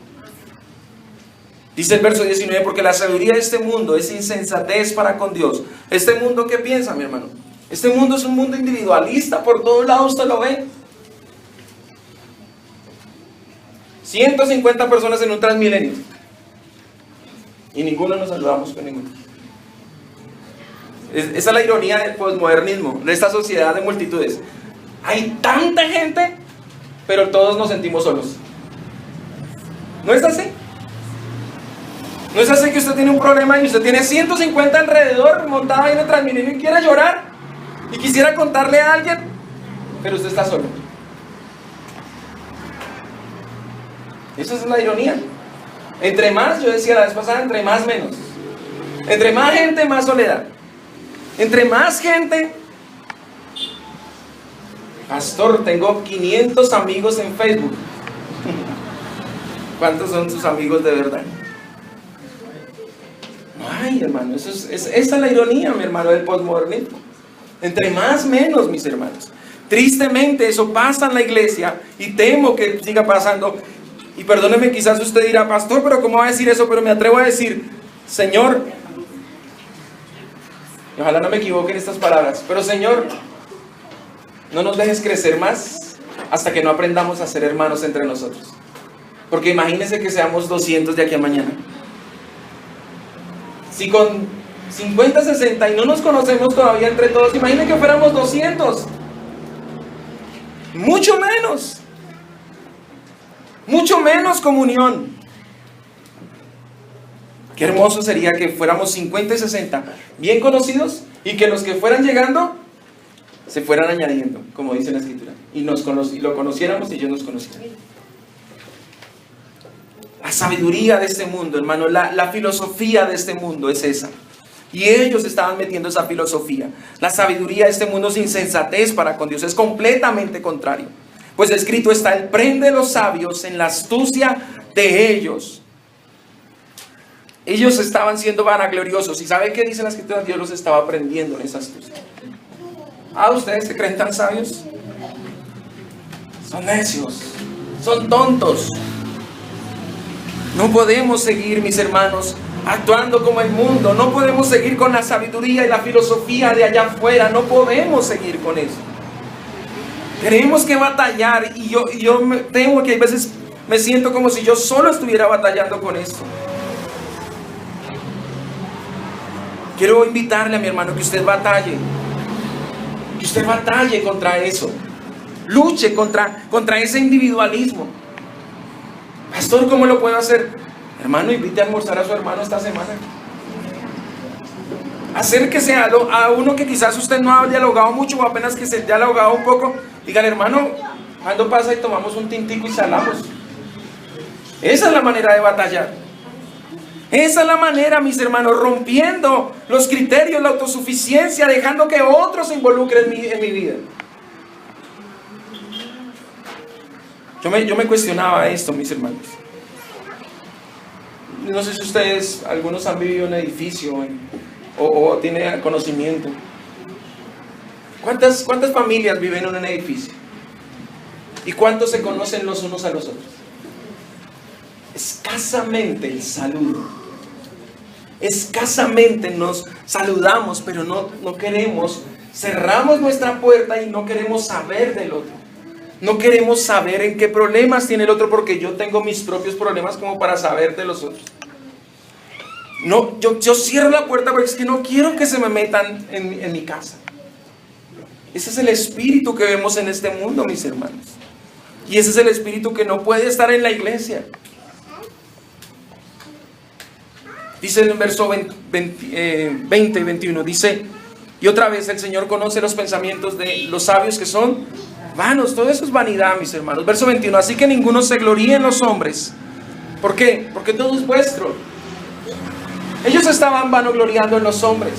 Dice el verso 19, porque la sabiduría de este mundo es insensatez para con Dios. ¿Este mundo qué piensa, mi hermano? Este mundo es un mundo individualista, por todos lados usted lo ve. 150 personas en un Transmilenio. Y ninguno nos saludamos con ninguno. Esa es la ironía del posmodernismo, de esta sociedad de multitudes. Hay tanta gente, pero todos nos sentimos solos. ¿No es así? ¿No es así que usted tiene un problema y usted tiene 150 alrededor, montada ahí en el Transmilenio y quiere llorar? Y quisiera contarle a alguien, pero usted está solo. Esa es la ironía. Entre más, yo decía la vez pasada, entre más menos. Entre más gente, más soledad. Entre más gente... Pastor, tengo 500 amigos en Facebook. ¿Cuántos son sus amigos de verdad? No hay, hermano. Esa es la ironía, mi hermano, del posmodernismo. Entre más, menos, mis hermanos. Tristemente eso pasa en la iglesia y temo que siga pasando. Y perdóneme, quizás usted dirá, pastor, pero ¿cómo va a decir eso? Pero me atrevo a decir, Señor, y ojalá no me equivoque en estas palabras, pero Señor, no nos dejes crecer más hasta que no aprendamos a ser hermanos entre nosotros. Porque imagínense que seamos 200 de aquí a mañana. Si con 50, 60 y no nos conocemos todavía entre todos, imaginen que fuéramos 200. Mucho menos. Mucho menos comunión. Qué hermoso sería que fuéramos 50 y 60 bien conocidos y que los que fueran llegando se fueran añadiendo, como dice la Escritura, y lo conociéramos y ellos nos conocieran. La sabiduría de este mundo, hermano, la filosofía de este mundo es esa. Y ellos estaban metiendo esa filosofía. La sabiduría de este mundo es insensatez para con Dios, es completamente contrario. Pues escrito está, Él prende a los sabios en la astucia de ellos. Ellos estaban siendo vanagloriosos. ¿Y sabe qué dice la Escritura? Dios los estaba prendiendo en esa astucia. ¿Ustedes se creen tan sabios? Son necios, son tontos. No podemos seguir, mis hermanos, actuando como el mundo. No podemos seguir con la sabiduría y la filosofía de allá afuera. No podemos seguir con eso. Tenemos que batallar. Y yo me temo que a veces me siento como si yo solo estuviera batallando con esto. Quiero invitarle a mi hermano que usted batalle. Que usted batalle contra eso. Luche contra ese individualismo. Pastor, ¿cómo lo puedo hacer? Hermano, invite a almorzar a su hermano esta semana. Acérquese a uno que quizás usted no ha dialogado mucho o apenas que se ha dialogado un poco. Dígale, hermano, ¿cuándo pasa y tomamos un tintico y salamos? Esa es la manera de batallar. Esa es la manera, mis hermanos, rompiendo los criterios, la autosuficiencia, dejando que otros se involucren en mi vida. Yo me cuestionaba esto, mis hermanos. No sé si ustedes, algunos han vivido en un edificio o tienen conocimiento. ¿Cuántas familias viven en un edificio? ¿Y cuántos se conocen los unos a los otros? Escasamente el saludo. Escasamente nos saludamos, pero no queremos, cerramos nuestra puerta y no queremos saber del otro. No queremos saber en qué problemas tiene el otro, porque yo tengo mis propios problemas como para saber de los otros. No, yo cierro la puerta porque es que no quiero que se me metan en mi casa. Ese es el espíritu que vemos en este mundo, mis hermanos. Y ese es el espíritu que no puede estar en la iglesia. Dice en el verso 20 y 21, dice: y otra vez el Señor conoce los pensamientos de los sabios que son vanos. Todo eso es vanidad, mis hermanos. Verso 21, así que ninguno se gloríe en los hombres. ¿Por qué? Porque todo es vuestro. Ellos estaban vanagloriando en los hombres.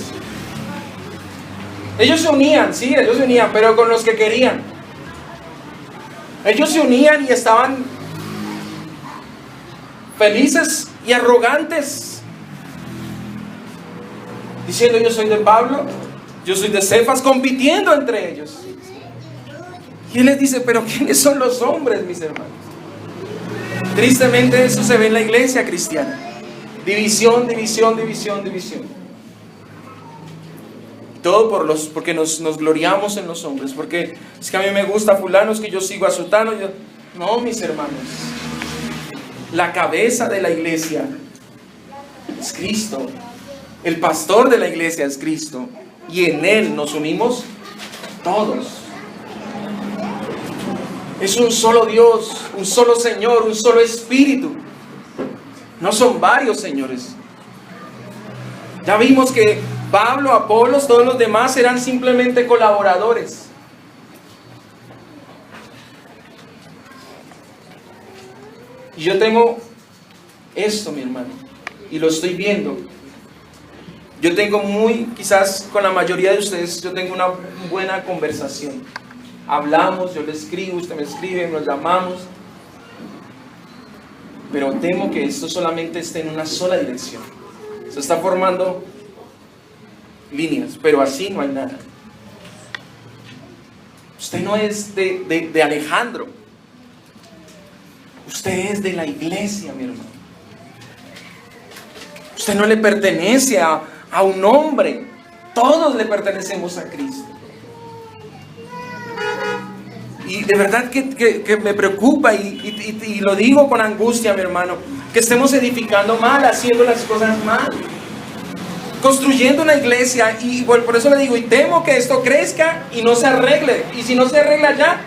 Ellos se unían, sí, ellos se unían, pero con los que querían. Ellos se unían y estaban felices y arrogantes, diciendo: yo soy de Pablo, yo soy de Cefas, compitiendo entre ellos. Y él les dice: pero ¿quiénes son los hombres, mis hermanos? Tristemente eso se ve en la iglesia cristiana. División, división, división, división. Todo porque nos gloriamos en los hombres. Porque es que a mí me gusta fulano, es que yo sigo a sutano. No, mis hermanos. La cabeza de la iglesia es Cristo. El pastor de la iglesia es Cristo. Y en Él nos unimos todos. Es un solo Dios, un solo Señor, un solo Espíritu. No son varios señores. Ya vimos que Pablo, Apolos, todos los demás eran simplemente colaboradores. Y yo tengo esto, mi hermano, y lo estoy viendo. Yo tengo quizás con la mayoría de ustedes, yo tengo una buena conversación. Hablamos, yo le escribo, usted me escribe, nos llamamos. Pero temo que esto solamente esté en una sola dirección. Se está formando líneas, pero así no hay nada. Usted no es de Alejandro. Usted es de la iglesia, mi hermano. Usted no le pertenece a un hombre. Todos le pertenecemos a Cristo. Y de verdad que me preocupa y lo digo con angustia, mi hermano, que estemos edificando mal, haciendo las cosas mal, construyendo una iglesia, y por eso le digo, y temo que esto crezca y no se arregle. Y si no se arregla ya,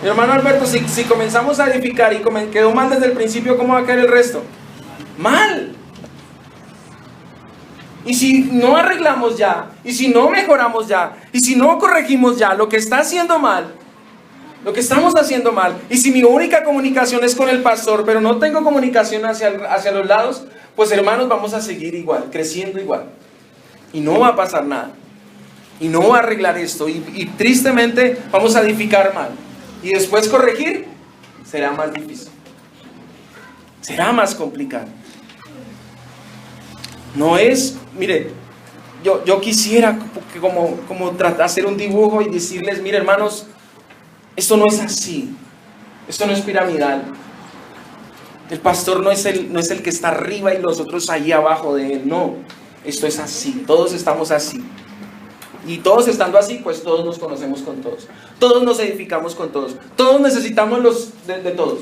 mi hermano Alberto, si comenzamos a edificar y quedó mal desde el principio, ¿cómo va a quedar el resto? Mal. Y si no arreglamos ya, y si no mejoramos ya, y si no corregimos ya lo que está haciendo mal, lo que estamos haciendo mal, y si mi única comunicación es con el pastor, pero no tengo comunicación hacia los lados, pues hermanos, vamos a seguir igual, creciendo igual. Y no va a pasar nada. Y no va a arreglar esto. Y tristemente vamos a edificar mal. Y después corregir será más difícil. Será más complicado. No es, mire, yo quisiera como tratar de hacer un dibujo y decirles: mire, hermanos, esto no es así. Esto no es piramidal. El pastor no es el que está arriba y los otros ahí abajo de él. No, esto es así. Todos estamos así. Y todos estando así, pues todos nos conocemos con todos. Todos nos edificamos con todos. Todos necesitamos de todos.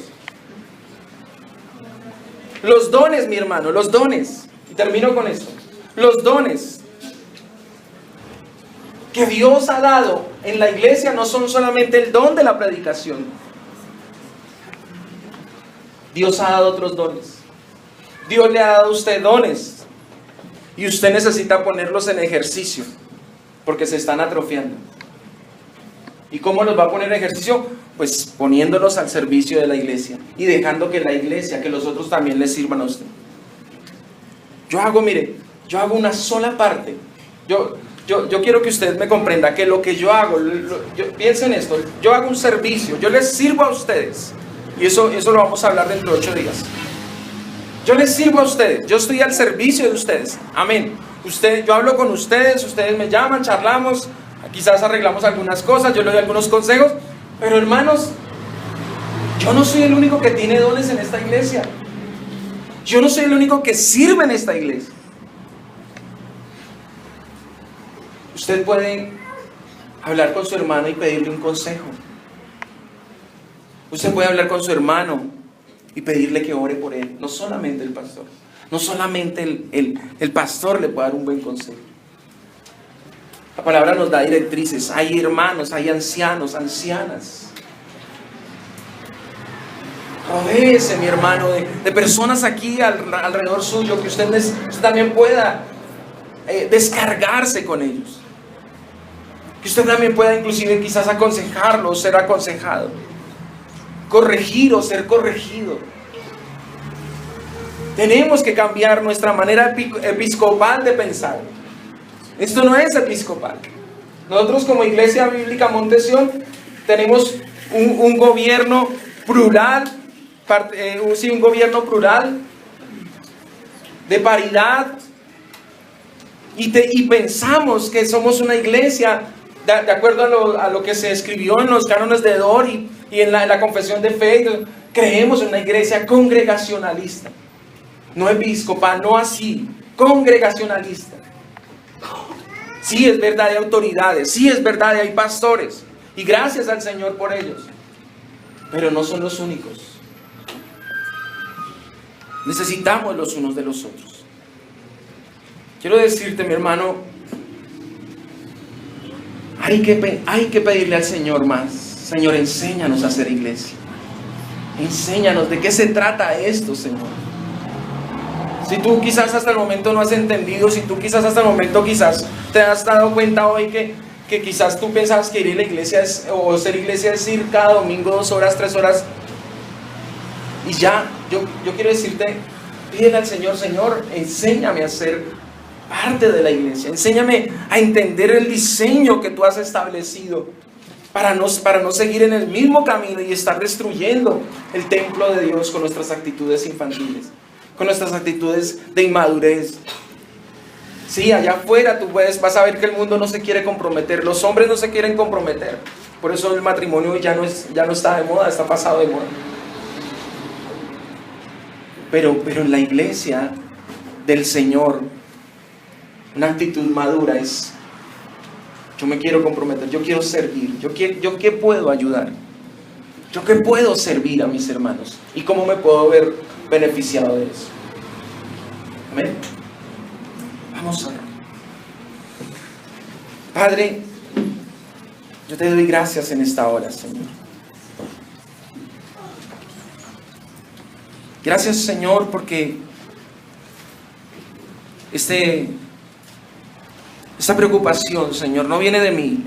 Los dones, mi hermano, los dones. Y termino con esto. Los dones que Dios ha dado en la iglesia no son solamente el don de la predicación. Dios ha dado otros dones. Dios le ha dado a usted dones. Y usted necesita ponerlos en ejercicio, porque se están atrofiando. ¿Y cómo los va a poner en ejercicio? Pues poniéndolos al servicio de la iglesia y dejando que la iglesia, que los otros también les sirvan a usted. Yo hago una sola parte. Yo quiero que usted me comprenda que lo que yo hago, piensen en esto, yo hago un servicio, yo les sirvo a ustedes. Y eso lo vamos a hablar dentro de 8 días. Yo les sirvo a ustedes, yo estoy al servicio de ustedes. Amén. Yo hablo con ustedes me llaman, charlamos, quizás arreglamos algunas cosas, yo les doy algunos consejos. Pero hermanos, yo no soy el único que tiene dones en esta iglesia. Yo no soy el único que sirve en esta iglesia. Usted puede hablar con su hermano y pedirle un consejo. Usted puede hablar con su hermano y pedirle que ore por él. No solamente el pastor. No solamente el pastor le puede dar un buen consejo. La palabra nos da directrices. Hay hermanos, hay ancianos, ancianas. Rodéese, mi hermano, de personas aquí alrededor suyo, que usted también pueda descargarse con ellos. Que usted también pueda inclusive quizás aconsejarlo o ser aconsejado. Corregir o ser corregido. Tenemos que cambiar nuestra manera episcopal de pensar. Esto no es episcopal. Nosotros como Iglesia Bíblica Monte Sión tenemos un gobierno plural, un gobierno plural de paridad, y pensamos que somos una iglesia de acuerdo a lo que se escribió en los cánones de Dort y en la confesión de fe. Creemos en una iglesia congregacionalista, no episcopal, no así, congregacionalista. Sí, es verdad, hay autoridades, sí, es verdad, hay pastores, y gracias al Señor por ellos, pero no son los únicos. Necesitamos los unos de los otros. Quiero decirte, mi hermano, hay que pedirle al Señor más. Señor, enséñanos a hacer iglesia. Enséñanos de qué se trata esto, Señor. Si tú quizás hasta el momento no has entendido, si tú quizás hasta el momento quizás te has dado cuenta hoy que quizás tú pensabas que ir a la iglesia o ser iglesia es ir cada domingo 2 horas, 3 horas, y ya, yo quiero decirte, pídele al Señor, Señor, enséñame a ser parte de la iglesia, enséñame a entender el diseño que tú has establecido para no seguir en el mismo camino y estar destruyendo el templo de Dios con nuestras actitudes infantiles, con nuestras actitudes de inmadurez. Sí, allá afuera vas a ver que el mundo no se quiere comprometer, los hombres no se quieren comprometer, por eso el matrimonio ya no está de moda, está pasado de moda. Pero en la iglesia del Señor, una actitud madura es: yo me quiero comprometer, yo quiero servir, yo qué puedo ayudar, yo qué puedo servir a mis hermanos y cómo me puedo ver beneficiado de eso. Amén. Vamos a orar. Padre, yo te doy gracias en esta hora, Señor. Gracias, Señor, porque esta preocupación, Señor, no viene de mí,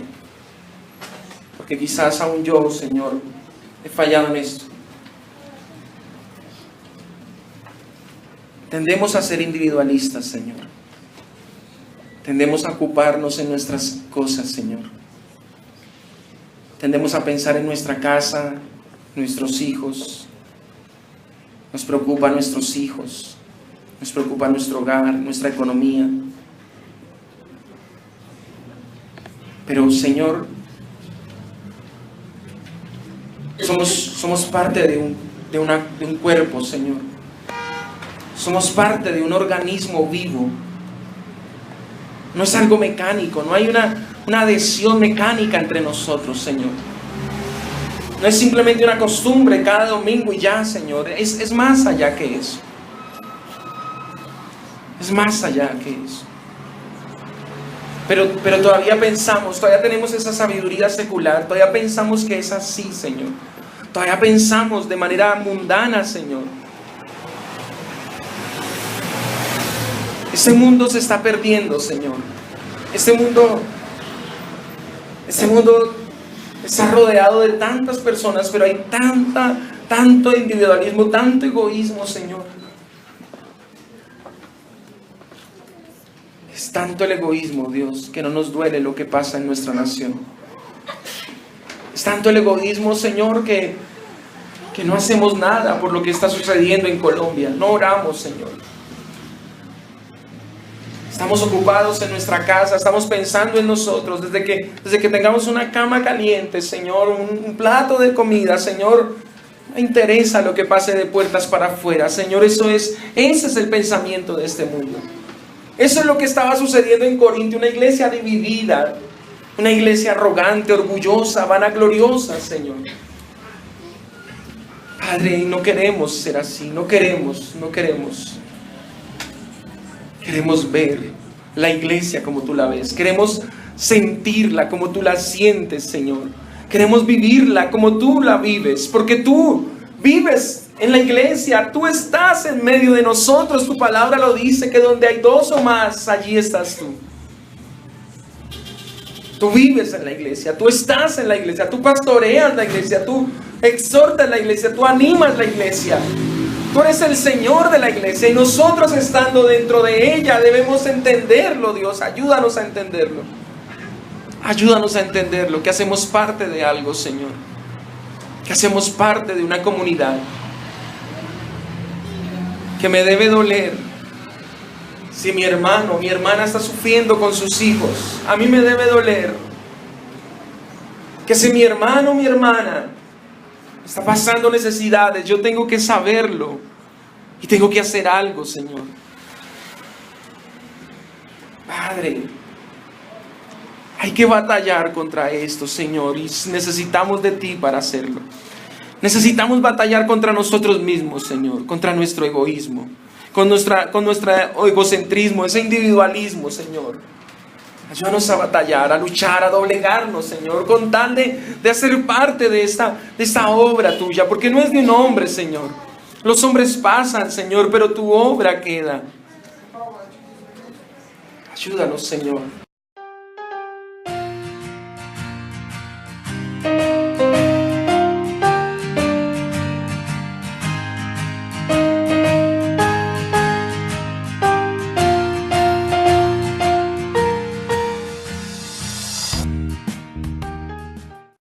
porque quizás aún yo, Señor, he fallado en esto. Tendemos a ser individualistas, Señor. Tendemos a ocuparnos en nuestras cosas, Señor. Tendemos a pensar en nuestra casa, nuestros hijos. Nos preocupan nuestros hijos. Nos preocupa nuestro hogar, nuestra economía. Pero, Señor, somos parte de un cuerpo, Señor. Somos parte de un organismo vivo. No es algo mecánico, no hay una adhesión mecánica entre nosotros, Señor. No es simplemente una costumbre cada domingo y ya, Señor. Es más allá que eso. Es más allá que eso. Pero todavía tenemos esa sabiduría secular, todavía pensamos que es así, Señor. Todavía pensamos de manera mundana, Señor. Este mundo se está perdiendo, Señor. Este mundo Estás rodeado de tantas personas, pero hay tanto individualismo, tanto egoísmo, Señor. Es tanto el egoísmo, Dios, que no nos duele lo que pasa en nuestra nación. Es tanto el egoísmo, Señor, que no hacemos nada por lo que está sucediendo en Colombia. No oramos, Señor. Estamos ocupados en nuestra casa, estamos pensando en nosotros. Desde que tengamos una cama caliente, Señor, un plato de comida, Señor, no interesa lo que pase de puertas para afuera. Señor, ese es el pensamiento de este mundo. Eso es lo que estaba sucediendo en Corinto, una iglesia dividida, una iglesia arrogante, orgullosa, vanagloriosa, Señor. Padre, no queremos ser así, no queremos. Queremos ver la iglesia como tú la ves. Queremos sentirla como tú la sientes, Señor. Queremos vivirla como tú la vives. Porque tú vives en la iglesia. Tú estás en medio de nosotros. Tu palabra lo dice, que donde hay dos o más, allí estás tú. Tú vives en la iglesia. Tú estás en la iglesia. Tú pastoreas la iglesia. Tú exhortas la iglesia. Tú animas la iglesia. Tú eres el Señor de la iglesia y nosotros estando dentro de ella debemos entenderlo, Dios. Ayúdanos a entenderlo. Ayúdanos a entenderlo, que hacemos parte de algo, Señor. Que hacemos parte de una comunidad. Que me debe doler si mi hermano, mi hermana está sufriendo con sus hijos. A mí me debe doler que si mi hermano o mi hermana está pasando necesidades, yo tengo que saberlo y tengo que hacer algo, Señor. Padre, hay que batallar contra esto, Señor, y necesitamos de ti para hacerlo. Necesitamos batallar contra nosotros mismos, Señor, contra nuestro egoísmo, con nuestro egocentrismo, ese individualismo, Señor. Ayúdanos a batallar, a luchar, a doblegarnos, Señor, con tal de hacer parte de esta obra tuya, porque no es de un hombre, Señor. Los hombres pasan, Señor, pero tu obra queda. Ayúdanos, Señor.